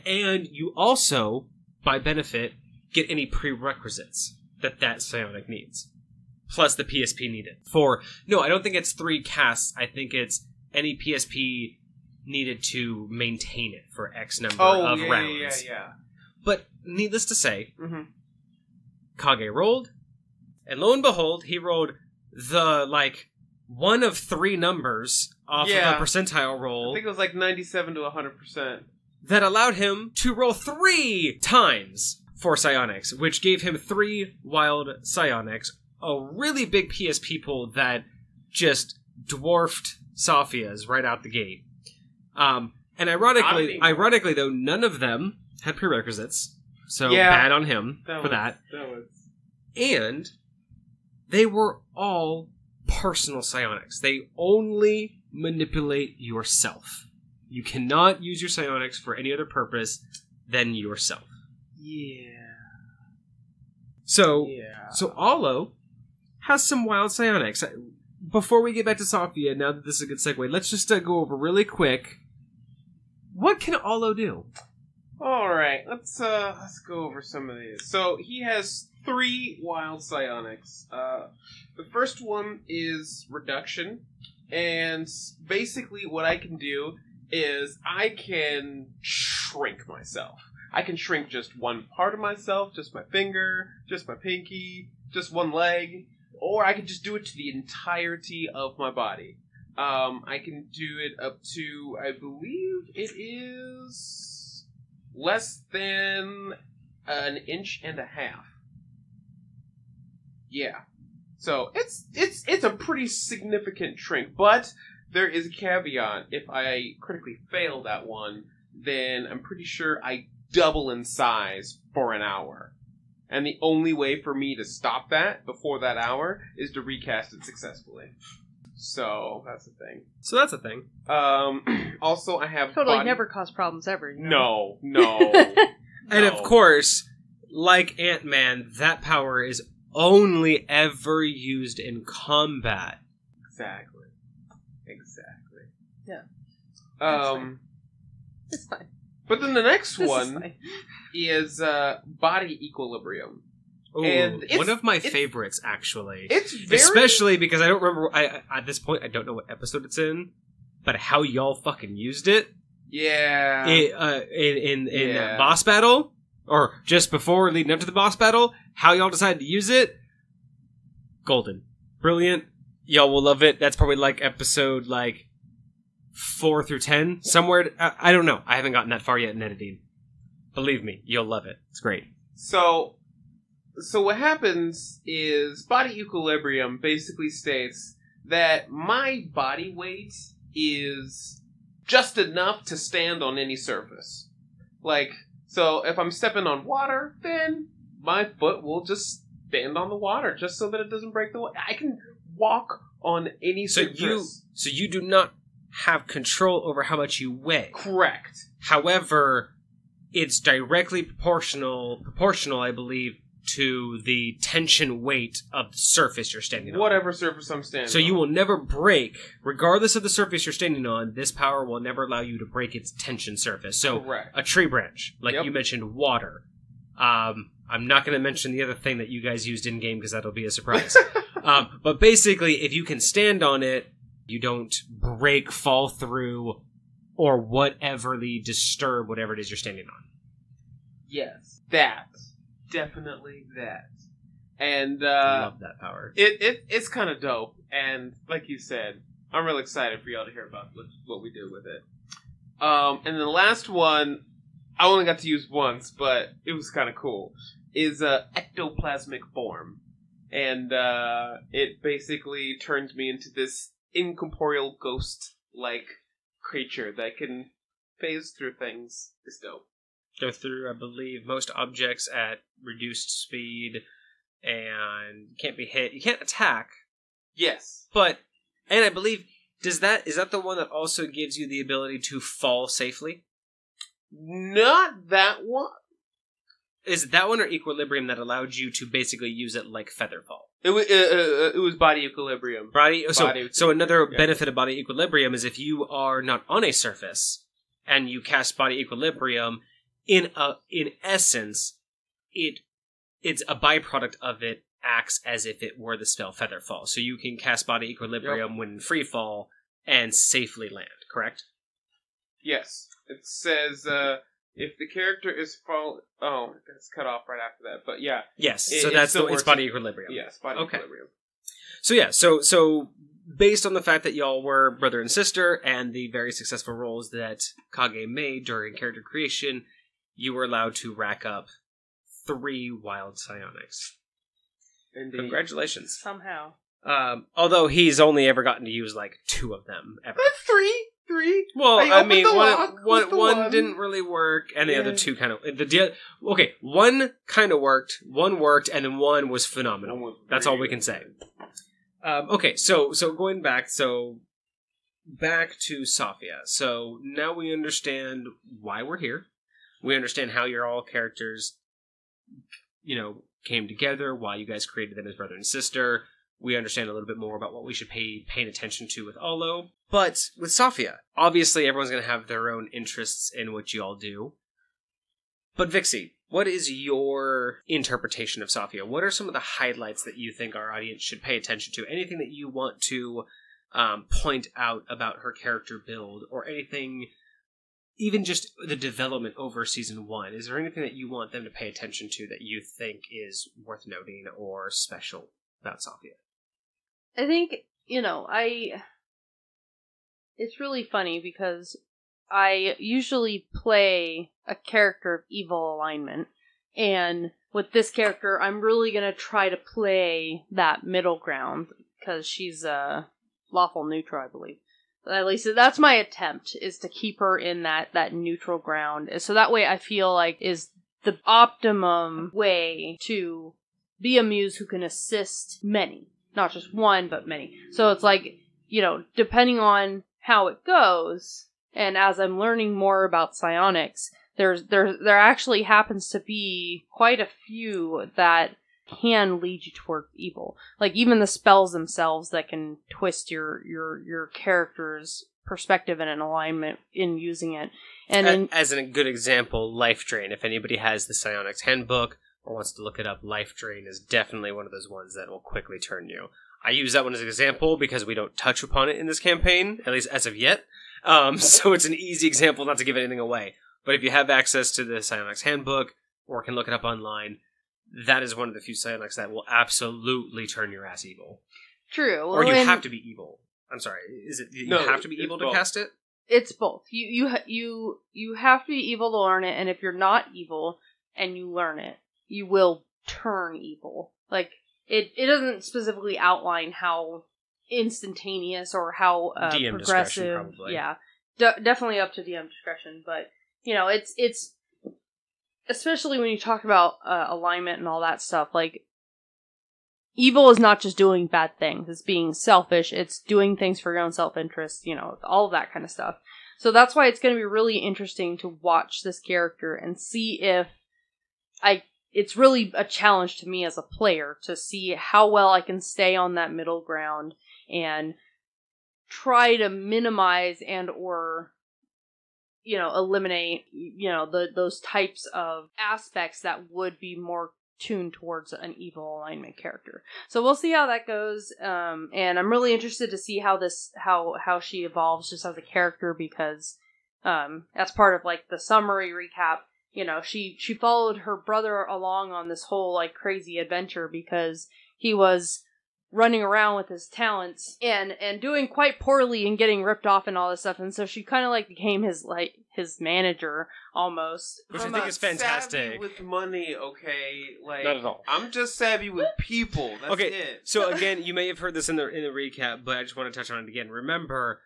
And you also, by benefit, get any prerequisites that psionic needs. Plus the PSP needed. No, I don't think it's 3 casts. I think it's any PSP needed to maintain it for X number of rounds. Yeah. But needless to say, Kage rolled, and lo and behold, he rolled the, one of 3 numbers off of a percentile roll. I think it was 97 to 100%. That allowed him to roll 3 times for psionics, which gave him 3 wild psionics, a really big PSP pool that just dwarfed Sophia's right out the gate. And ironically though, none of them had prerequisites, so bad on him for that. And they were all personal psionics. They only manipulate yourself. You cannot use your psionics for any other purpose than yourself. Yeah. So Allo has some wild psionics. Before we get back to Sophia, now that this is a good segue, let's just go over really quick. What can Allo do? All right, let's go over some of these. So he has 3 wild psionics. The first one is reduction, and basically what I can do is I can shrink myself. I can shrink just one part of myself, just my finger, just my pinky, just one leg, or I can just do it to the entirety of my body. I can do it up to, I believe it is less than 1.5 inches. Yeah. So it's a pretty significant shrink, but there is a caveat. If I critically fail that one, then I'm pretty sure I double in size for an hour. And the only way for me to stop that before that hour is to recast it successfully. So that's a thing. Also, I have totally never cause problems ever. You know? No. And of course, like Ant-Man, that power is only ever used in combat. Exactly. Yeah. It's fine. But then the next one is body equilibrium. Ooh, and one of my favorites, actually. It's very... Especially because I don't remember... at this point, I don't know what episode it's in, but how y'all fucking used it. Yeah. In that boss battle, or just before leading up to the boss battle, how y'all decided to use it, golden. Brilliant. Y'all will love it. That's probably episode 4 through 10, somewhere. I don't know. I haven't gotten that far yet in editing. Believe me, you'll love it. It's great. So what happens is body equilibrium basically states that my body weight is just enough to stand on any surface. So if I'm stepping on water, then my foot will just stand on the water just so that it doesn't break the water. I can walk on any surface. So you do not have control over how much you weigh. Correct. However, it's directly proportional, I believe, to the tension weight of the surface you're standing on. Whatever surface I'm standing on. So you will never break, regardless of the surface you're standing on, this power will never allow you to break its tension surface. So correct. A tree branch, you mentioned, water. I'm not going to mention the other thing that you guys used in-game because that'll be a surprise. But basically, if you can stand on it, you don't break, fall through, or whateverly disturb whatever it is you're standing on. Yes, that. Definitely that. And I love that power. It's kind of dope. And like you said, I'm really excited for y'all to hear about what we did with it. And then the last one, I only got to use once, but it was kind of cool, is ectoplasmic form. And it basically turns me into this incorporeal ghost-like creature that can phase through things. It's dope. Go through, I believe, most objects at reduced speed, and can't be hit. You can't attack. Yes. And I believe, is that the one that also gives you the ability to fall safely? Not that one. Is it that one or Equilibrium that allowed you to basically use it like Featherfall? It was Body Equilibrium. So another benefit of Body Equilibrium is if you are not on a surface and you cast Body Equilibrium, in essence, it's a byproduct of it acts as if it were the spell Featherfall. So you can cast Body Equilibrium when in free fall and safely land, correct? Yes. It says, if the character is fall... Oh, it's cut off right after that, but yeah. Yes, so it's Body Equilibrium. Yes, Body Equilibrium. So yeah, so based on the fact that y'all were brother and sister, and the very successful roles that Kage made during character creation, you were allowed to rack up 3 wild psionics. Indeed. Congratulations. Somehow. Although he's only ever gotten to use like 2 of them ever. That's 3. Well, I mean, one didn't really work, and the other 2 kind of... Okay, 1 kind of worked, 1 worked, and then 1 was phenomenal. That's all we can say. Okay, so going back, back to Sophia. So now we understand why we're here. We understand how your all characters, came together, why you guys created them as brother and sister. We understand a little bit more about what we should paying attention to with Olo. But with Sophia, obviously everyone's going to have their own interests in what you all do. But Vyxy, what is your interpretation of Sophia? What are some of the highlights that you think our audience should pay attention to? Anything that you want to point out about her character build, or anything, even just the development over Season 1? Is there anything that you want them to pay attention to that you think is worth noting or special about Sophia? I think, it's really funny because I usually play a character of evil alignment, and with this character, I'm really going to try to play that middle ground, because she's a lawful neutral, I believe. At least that's my attempt, is to keep her in that neutral ground. So that way I feel like is the optimum way to be a muse who can assist many. Not just one, but many. So it's like, depending on how it goes, and as I'm learning more about psionics, there actually happens to be quite a few that can lead you toward evil. Like even the spells themselves that can twist your character's perspective and an alignment in using it. And as a good example, Life Drain. If anybody has the Psionics Handbook or wants to look it up, Life Drain is definitely one of those ones that will quickly turn you. I use that one as an example because we don't touch upon it in this campaign, at least as of yet. So it's an easy example, not to give anything away. But if you have access to the Psionics Handbook or can look it up online, that is one of the few psionics that will absolutely turn your ass evil. True. Or you have to be evil. I'm sorry. Is it you have to be evil to cast it? It's both. You have to be evil to learn it, and if you're not evil and you learn it, you will turn evil. Like it doesn't specifically outline how instantaneous or how DM progressive. Probably. Yeah, definitely up to DM discretion. But it's especially when you talk about alignment and all that stuff. Like evil is not just doing bad things; it's being selfish. It's doing things for your own self-interest. All of that kind of stuff. So that's why it's going to be really interesting to watch this character and see if it's really a challenge to me as a player to see how well I can stay on that middle ground and try to minimize and or eliminate, those types of aspects that would be more tuned towards an evil alignment character. So we'll see how that goes. And I'm really interested to see how she evolves just as a character, because as part of like the summary recap, she followed her brother along on this whole like crazy adventure because he was running around with his talents and doing quite poorly and getting ripped off and all this stuff, and so she kind of like became his manager almost, which I think is fantastic. Savvy with money, okay? Like, not at all. I'm just savvy with people. That's okay, it. So again, you may have heard this in the recap, but I just want to touch on it again. Remember,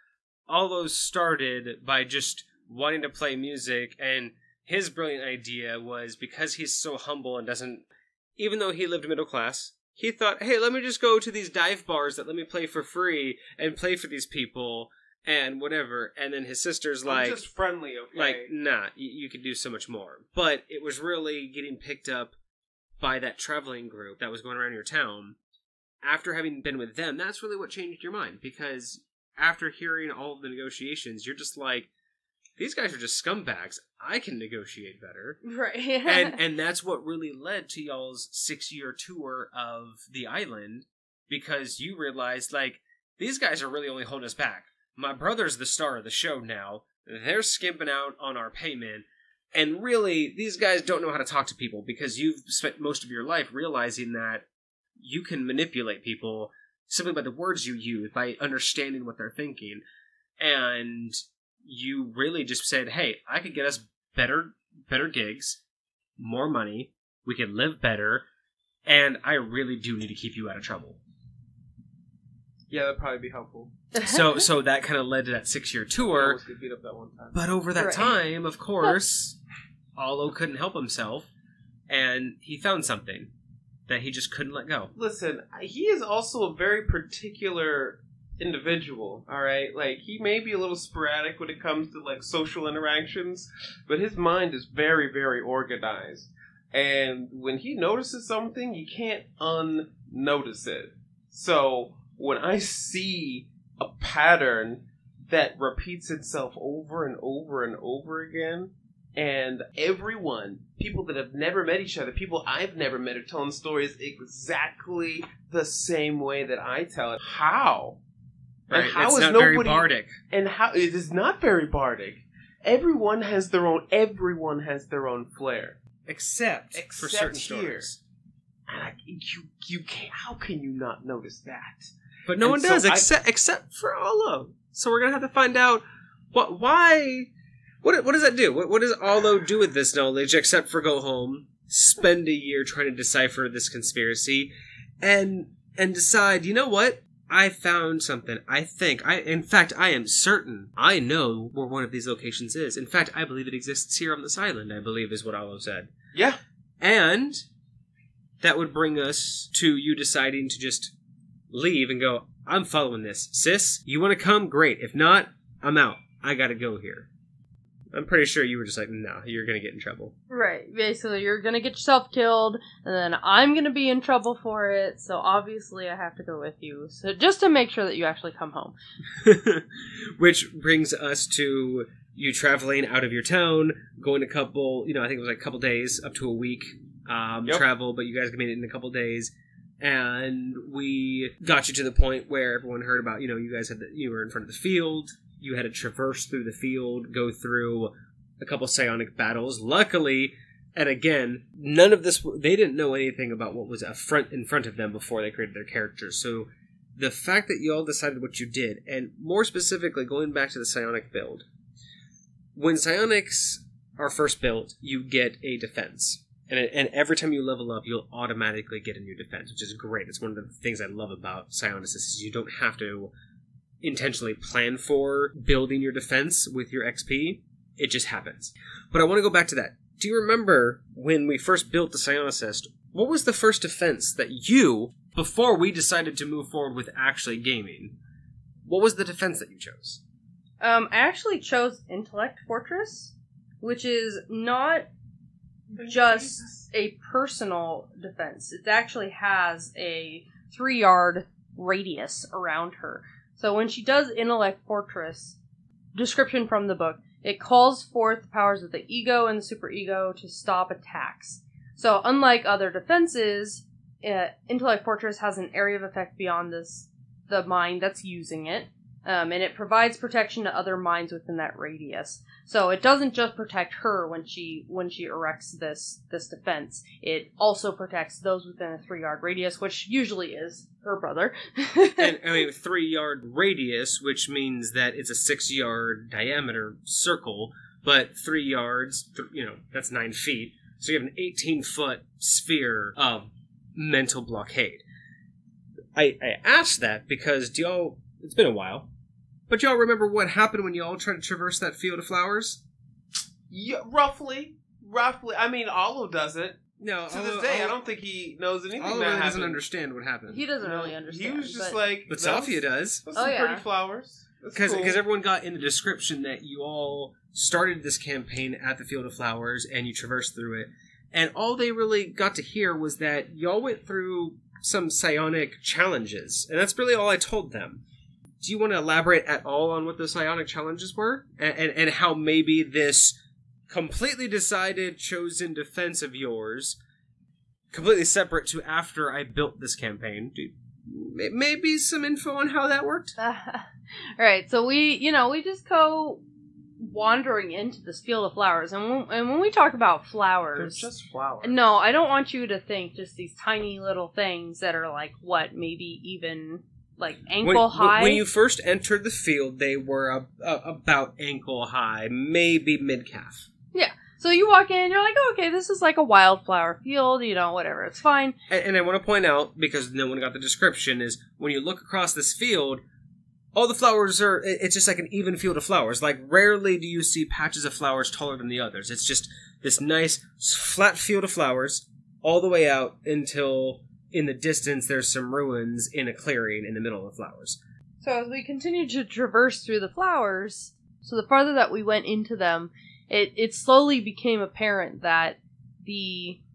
all those started by just wanting to play music, and his brilliant idea was, because he's so humble and doesn't, even though he lived middle class, he thought, hey, let me just go to these dive bars that let me play for free and play for these people and whatever. And then his sister's like, I'm just friendly, okay? Like, nah, you could do so much more. But it was really getting picked up by that traveling group that was going around your town. After having been with them, that's really what changed your mind. Because after hearing all of the negotiations, you're just like, these guys are just scumbags. I can negotiate better. Right. and that's what really led to y'all's 6-year tour of the island, because you realized, like, these guys are really only holding us back. My brother's the star of the show now. They're skimping out on our payment. And really, these guys don't know how to talk to people, because you've spent most of your life realizing that you can manipulate people simply by the words you use, by understanding what they're thinking. And you really just said, hey, I could get us better gigs, more money, we could live better, and I really do need to keep you out of trouble. Yeah, that'd probably be helpful. So that kind of led to that 6-year tour. I almost get beat up that one time. But over that time, of course, Allo couldn't help himself, and he found something that he just couldn't let go. Listen, he is also a very particular individual, alright? Like, he may be a little sporadic when it comes to, like, social interactions, but his mind is very, very organized. And when he notices something, you can't unnotice it. So, when I see a pattern that repeats itself over and over and over again, and everyone, people that have never met each other, people I've never met, are telling stories exactly the same way that I tell it. How? Right, and how it's is not nobody, very bardic. And how it is not very bardic. Everyone has their own flair. Except for certain stories. And you can't, how can you not notice that? But no one does, except for Allo. So we're gonna have to find out why. What does that do? What does Allo do with this knowledge, except for go home, spend a year trying to decipher this conspiracy, and decide, you know what? I found something. In fact, I am certain I know where one of these locations is. In fact, I believe it exists here on this island, I believe is what Allo said. Yeah. And that would bring us to you deciding to just leave and go, I'm following this. Sis, you want to come? Great. If not, I'm out. I gotta go here. I'm pretty sure you were just like, no, you're going to get in trouble. Right. Basically, you're going to get yourself killed, and then I'm going to be in trouble for it, so obviously I have to go with you. So just to make sure that you actually come home. Which brings us to you traveling out of your town, going a couple, I think it was like a couple days, up to a week travel, but you guys made it in a couple days. And we got you to the point where everyone heard about, you guys you were in front of the field. You had to traverse through the field, go through a couple psionic battles. Luckily, and again, none of this, they didn't know anything about what was in front of them before they created their characters. So the fact that you all decided what you did, and more specifically, going back to the psionic build, when psionics are first built, you get a defense. And every time you level up, you'll automatically get a new defense, which is great. It's one of the things I love about psionics is you don't have to intentionally plan for building your defense with your XP. It just happens. But I want to go back to that. Do you remember when we first built the Psionicist, what was the first defense that you, before we decided to move forward with actually gaming, what was the defense that you chose? I actually chose Intellect Fortress, which is not just a personal defense. It actually has a 3-yard radius around her. So when she does Intellect Fortress, description from the book, It calls forth the powers of the ego and the superego to stop attacks. So, unlike other defenses, Intellect Fortress has an area of effect beyond the mind that's using it, and it provides protection to other minds within that radius. So it doesn't just protect her when she erects this defense. It also protects those within a 3-yard radius, which usually is her brother. And I mean, 3-yard radius, which means that it's a 6-yard diameter circle, but 3 yards, that's 9 feet. So you have an 18-foot sphere of mental blockade. I asked that because it's been a while, but y'all remember what happened when y'all tried to traverse that field of flowers? Yeah, roughly. I mean, Olo does it. No, to this day, I don't think he knows anything Olo that happened. doesn't understand what happened. He doesn't really understand. He was just like... But Sophia does. Those some pretty flowers. Because everyone got in the description that you all started this campaign at the Field of Flowers and you traversed through it. And all they really got to hear was that y'all went through some psionic challenges. And that's really all I told them. Do you want to elaborate at all on what the psionic challenges were? And how maybe this completely decided, chosen defense of yours, completely separate to after I built this campaign, maybe some info on how that worked? Alright, so we just go wandering into this field of flowers, and when we talk about flowers... They're just flowers. No, I don't want you to think just these tiny little things that are like, maybe even... like ankle high. When you first entered the field, they were about ankle high, maybe mid-calf. Yeah. So you walk in, you're like, oh, okay, this is like a wildflower field, whatever, it's fine. And I want to point out, because no one got the description, is when you look across this field, all the flowers it's just like an even field of flowers. Like, rarely do you see patches of flowers taller than the others. It's just this nice, flat field of flowers, all the way out until... in the distance, there's some ruins in a clearing in the middle of the flowers. So as we continued to traverse through the flowers, so the farther that we went into them, it slowly became apparent that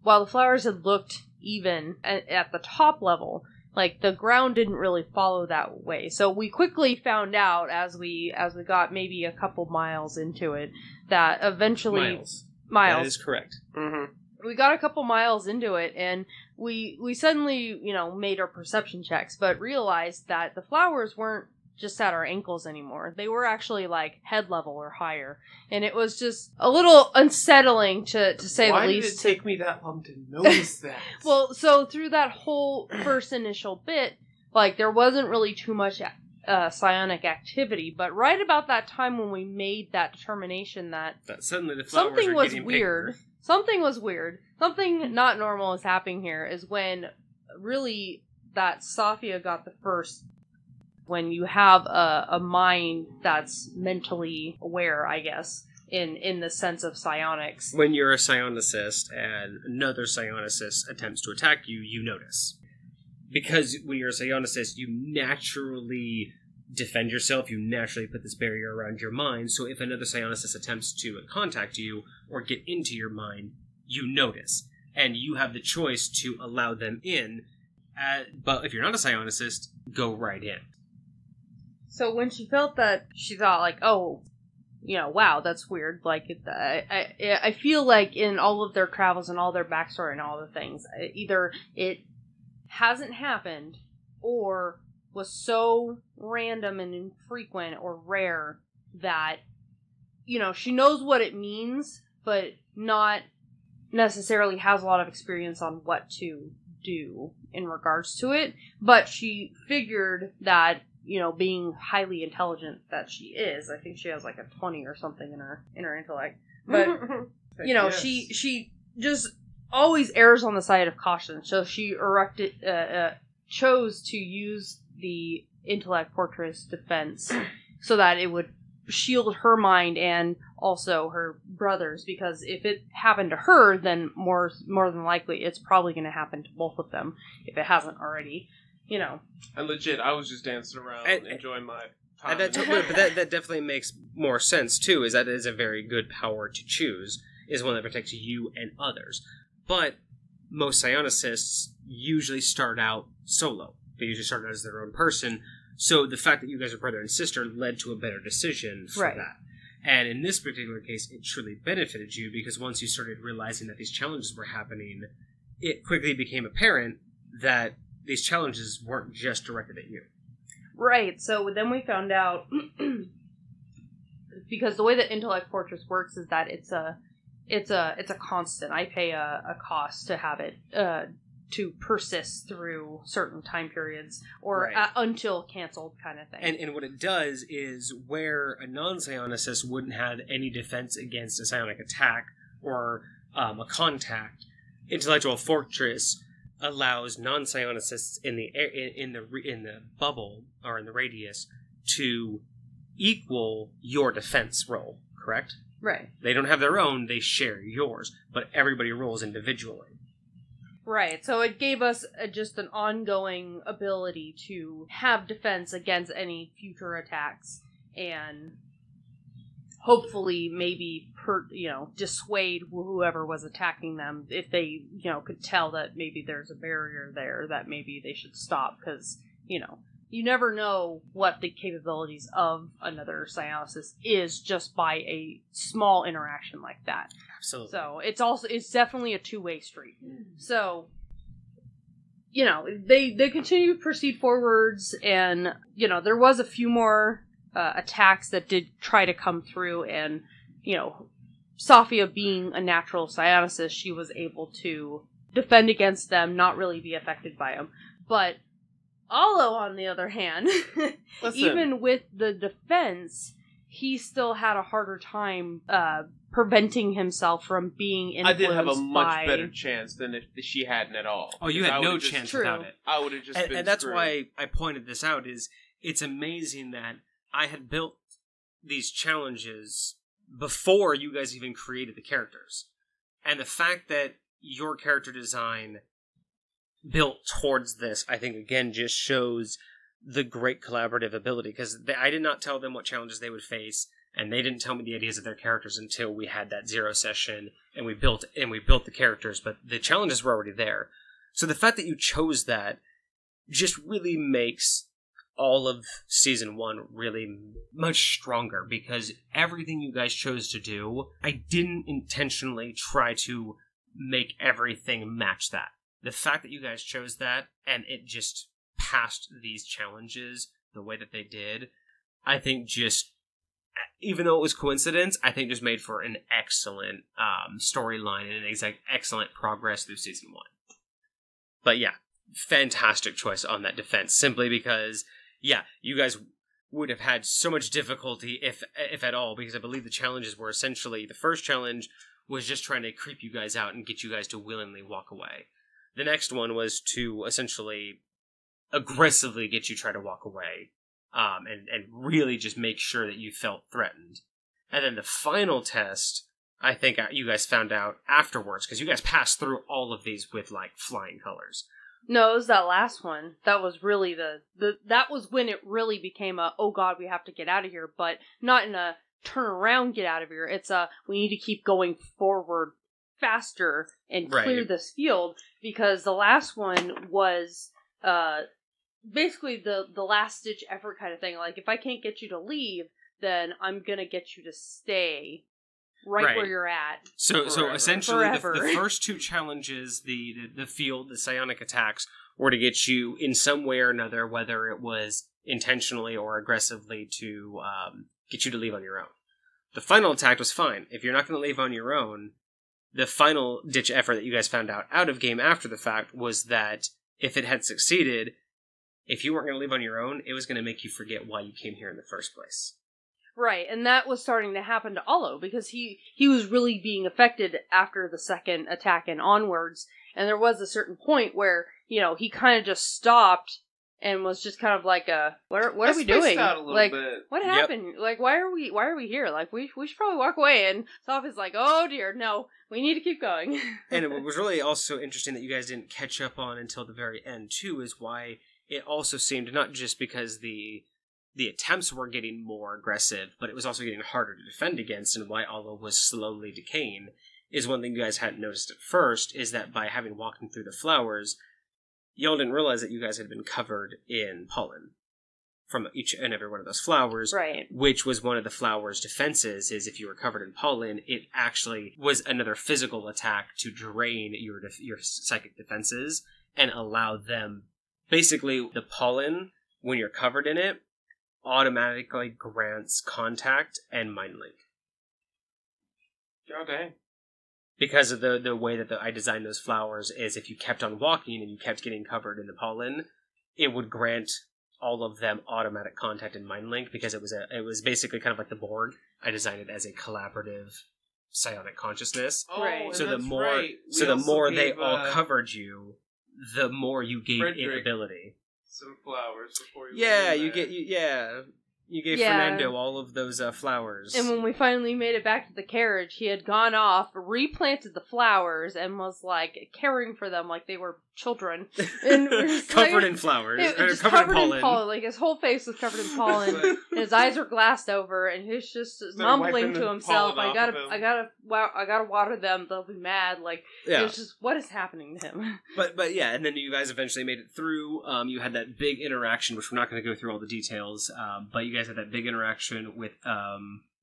while the flowers had looked even at the top level, like the ground didn't really follow that way. So we quickly found out as we got maybe a couple miles into it that eventually miles. That is correct. Mm-hmm. We got a couple miles into it, and we suddenly, made our perception checks, but realized that the flowers weren't just at our ankles anymore. They were actually, like, head level or higher. And it was just a little unsettling, to say the least. Why did it take me that long to notice that? Well, so through that whole first initial bit, like, there wasn't really too much psionic activity, but right about that time when we made that determination that suddenly the flowers something was getting weird. bigger. Something was weird. Something not normal is happening here is when really that Sophia got the first. When you have a mind that's mentally aware, I guess, in the sense of psionics. When you're a psionicist and another psionicist attempts to attack you, you notice. Because when you're a psionicist, you naturally defend yourself, you naturally put this barrier around your mind, so if another psionicist attempts to contact you or get into your mind, you notice. And you have the choice to allow them in, but if you're not a psionicist, go right in. So when she felt that, she thought like, oh, wow, that's weird. Like, I feel like in all of their travels and all their backstory and all the things, either it hasn't happened or was so random and infrequent or rare that, she knows what it means, but not necessarily has a lot of experience on what to do in regards to it. But she figured that, being highly intelligent that she is, I think she has like a 20 or something in her intellect. But, Yes. she just always errs on the side of caution. So she chose to use the Intellect Fortress defense so that it would shield her mind and also her brothers, because if it happened to her, then more than likely it's probably going to happen to both of them if it hasn't already, And legit, I was just dancing around enjoying my time. But that definitely makes more sense too, is that it is a very good power to choose, is one that protects you and others. But most psionicists usually start out solo. They usually start out as their own person. So the fact that you guys are brother and sister led to a better decision for that. And in this particular case, it truly benefited you because once you started realizing that these challenges were happening, it quickly became apparent that these challenges weren't just directed at you. Right, so then we found out, because the way that Intellect Fortress works is that it's a constant. I pay a cost to have it to persist through certain time periods or until canceled kind of thing. And what it does is where a non-psionicist wouldn't have any defense against a psionic attack or a contact, Intellectual Fortress allows non-psionicists in the bubble or in the radius to equal your defense roll, correct? Right. They don't have their own, they share yours, but everybody rolls individually. Right, so it gave us just an ongoing ability to have defense against any future attacks, and hopefully maybe dissuade whoever was attacking them if they could tell that maybe there's a barrier there that maybe they should stop, because you never know what the capabilities of another psionicist is just by a small interaction like that. Absolutely. So it's definitely a two-way street. So, they continue to proceed forwards, and, there was a few more attacks that did try to come through, and, Sophia being a natural psionicist, she was able to defend against them, not really be affected by them. But Allo, on the other hand, even with the defense, he still had a harder time preventing himself from being influenced by... I did have a much better chance than if she hadn't at all. Oh, you had no chance without it. I would have just been And that's screwed. why I pointed this out, is it's amazing that I had built these challenges before you guys even created the characters. And the fact that your character design built towards this, I think, again, just shows the great collaborative ability, because I did not tell them what challenges they would face, and they didn't tell me the ideas of their characters until we had that zero session, and we built the characters, but the challenges were already there. So the fact that you chose that just really makes all of Season 1 really much stronger, because everything you guys chose to do, I didn't intentionally try to make everything match that. The fact that you guys chose that, and it just passed these challenges the way that they did, I think just, even though it was coincidence, I think just made for an excellent storyline and an excellent progress through Season 1. But yeah, fantastic choice on that defense, simply because, yeah, you guys would have had so much difficulty, if at all, because I believe the challenges were essentially, the first challenge was just trying to creep you guys out and get you guys to willingly walk away. The next one was to essentially aggressively get you to try to walk away, and really just make sure that you felt threatened. And then the final test, I think you guys found out afterwards, because you guys passed through all of these with, like, flying colors. No, it was that last one. That was really that was when it really became a, oh god, we have to get out of here, but not in a turn around, get out of here. It's a, we need to keep going forward faster and clear this field, because the last one was basically the last ditch effort kind of thing. Like, if I can't get you to leave, then I'm gonna get you to stay right where you're at. So essentially the first two challenges, the field, the psionic attacks, were to get you in some way or another, whether it was intentionally or aggressively, to get you to leave on your own. The final attack was fine. If you're not going to leave on your own, the final ditch effort that you guys found out of game after the fact was that if it had succeeded, if you weren't going to leave on your own, it was going to make you forget why you came here in the first place. Right, and that was starting to happen to Allo, because he was really being affected after the second attack and onwards, and there was a certain point where, he kind of just stopped and was just kind of like, what are we doing? Out a little like, bit. What happened? Yep. Like, why are we here? Like, we should probably walk away. And Sophie's like, oh dear, no, we need to keep going. And it was really also interesting that you guys didn't catch up on until the very end, too, is why it also seemed, not just because the attempts were getting more aggressive, but it was also getting harder to defend against, and why Allo was slowly decaying, is one thing you guys hadn't noticed at first, is that by having walking through the flowers, y'all didn't realize that you guys had been covered in pollen. from each and every one of those flowers. Right. Which was one of the flower's defenses, is if you were covered in pollen, it actually was another physical attack to drain your psychic defenses and allow them... Basically, the pollen, when you're covered in it, automatically grants contact and mind link. Oh, dang. Because of the way that I designed those flowers is if you kept on walking and you kept getting covered in the pollen, it would grant all of them automatic contact and mind link, because it was basically kind of like the Borg. I designed it as a collaborative psionic consciousness. Oh, Right. So the more right. so the more they all covered you, the more you gave Frederick it ability. some flowers before you Yeah, went in you there. get you gave Yeah. Fernando all of those flowers. And when we finally made it back to the carriage, he had gone off, replanted the flowers, and was like caring for them like they were children. And we're just covered like, in flowers, just covered in pollen. Like his whole face was covered in pollen, and his eyes were glassed over, and he was just mumbling wiping to the himself, pollen off of him. I gotta water them, they'll be mad. Like, Yeah. it was just, what is happening to him? But yeah, and then you guys eventually made it through. You had that big interaction, which we're not going to go through all the details, but you guys had that big interaction with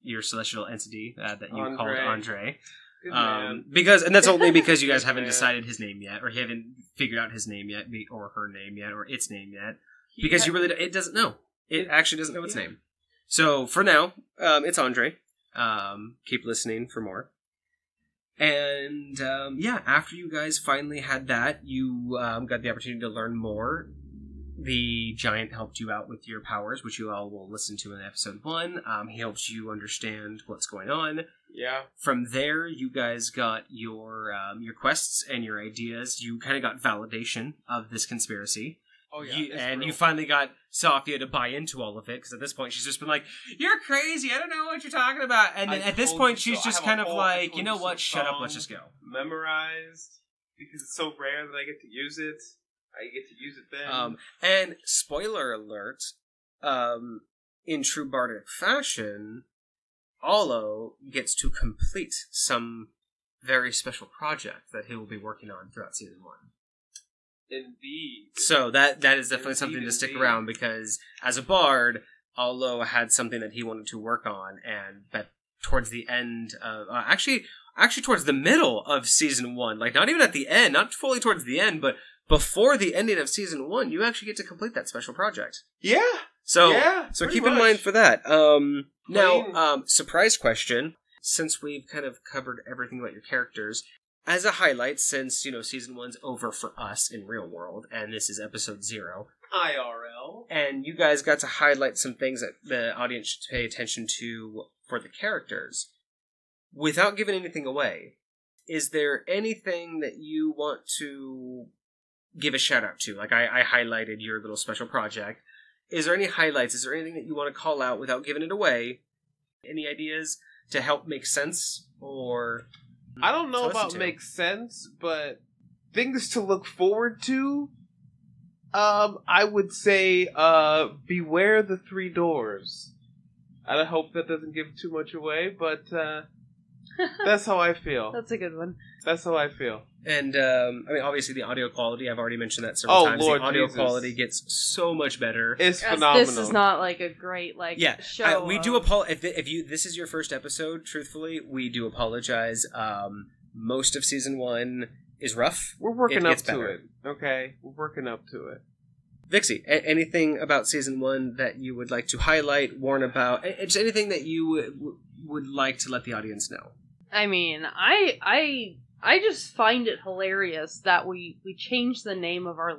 your celestial entity that you called Andre. Good man. And that's only because you guys haven't Man. decided his name yet, or you haven't figured out his name yet, or her name yet, or its name yet, because it doesn't know. It actually doesn't know its name. So for now, it's Andre. Keep listening for more. And after you guys finally had that, you got the opportunity to learn more. The giant helped you out with your powers, which you all will listen to in episode 1. He helps you understand what's going on. Yeah. From there, you guys got your quests and your ideas. You kind of got validation of this conspiracy. Oh, yeah. You finally got Sophia to buy into all of it, because at this point she's just been like, "You're crazy, I don't know what you're talking about." And then at this point she's just kind of like, "You know what, shut up, let's just go." Memorized, because it's so rare that I get to use it. I get to use it then. And spoiler alert, in true bardic fashion, Olo gets to complete some very special project that he will be working on throughout season 1. Indeed. So that is definitely something to stick around, because as a bard, Olo had something that he wanted to work on, and that towards the end of actually towards the middle of season 1, like not even at the end, not fully towards the end, but before the ending of season 1, you actually get to complete that special project. Yeah. So pretty keep much. in mind for that. Now, surprise question. Since we've kind of covered everything about your characters, as a highlight, since, season 1's over for us in real world, and this is episode 0. IRL. And you guys got to highlight some things that the audience should pay attention to for the characters. Without giving anything away, is there anything that you want to give a shout out to? Like I highlighted your little special project. Is there any highlights? Is there anything that you want to call out without giving it away? Any ideas to help make sense? Or I don't know about make sense, but things to look forward to. I would say beware the 3 doors. I hope that doesn't give too much away, but that's how I feel. That's a good one. That's how I feel. And, obviously the audio quality, I've already mentioned that several times. Lord the audio Jesus. quality gets so much better. It's phenomenal. This is not like a great show. We do apologize. If this is your first episode, truthfully, we do apologize. Most of season 1 is rough. We're working up to better. it. Okay? We're working up to it. Vyxy, anything about season 1 that you would like to highlight, warn about? Just anything that you would like to let the audience know? I mean, I just find it hilarious that we change the name of our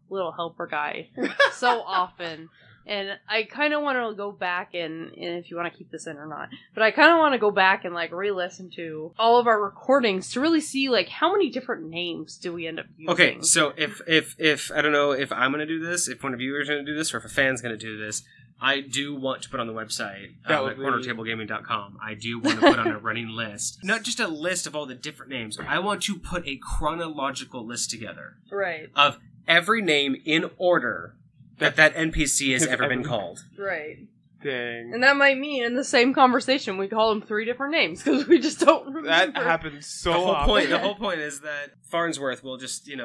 little helper guy so often. And I kind of want to go back and if you want to keep this in or not, but I kind of want to go back and re-listen to all of our recordings to really see how many different names do we end up using. Okay, so if I don't know if I'm going to do this, if one of you is going to do this, or if a fan's going to do this, I do want to put on the website at cornertablegaming.com. I do want to put on a running list, not just a list of all the different names. I want to put a chronological list together, right, of every name in order that NPC has ever been called. Right. Dang. And that might mean in the same conversation we call them 3 different names because we just don't remember. That happens so often. The whole point is that Farnsworth will just, we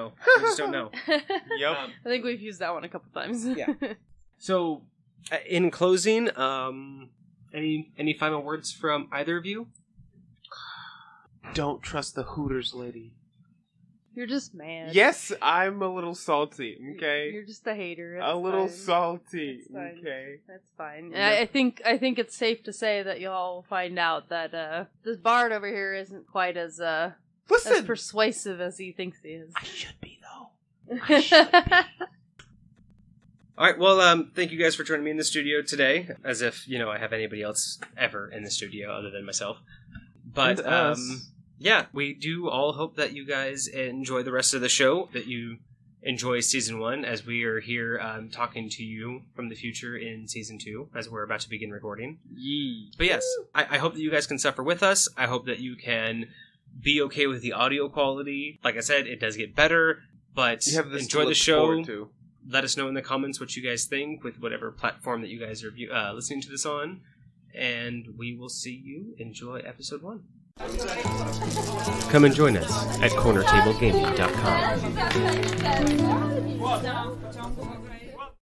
just don't know. Yep. I think we've used that one a couple times. Yeah. So, In closing, any final words from either of you? Don't trust the Hooters lady. You're just mad. Yes, I'm a little salty, okay? You're just a hater. A little salty, That's okay? That's fine. I think it's safe to say that y'all will find out that this Bard over here isn't quite as persuasive as he thinks he is. I should be, though. I should be. All right, well, thank you guys for joining me in the studio today, as if, I have anybody else ever in the studio other than myself. But, yeah, we do all hope that you guys enjoy the rest of the show, that you enjoy Season 1, as we are here talking to you from the future in Season 2, as we're about to begin recording. Yee. But yes, I hope that you guys can suffer with us. I hope that you can be okay with the audio quality. Like I said, it does get better, but enjoy the show. Let us know in the comments what you guys think with whatever platform that you guys are listening to this on. And we will see you. Enjoy episode 1. Come and join us at cornertablegaming.com.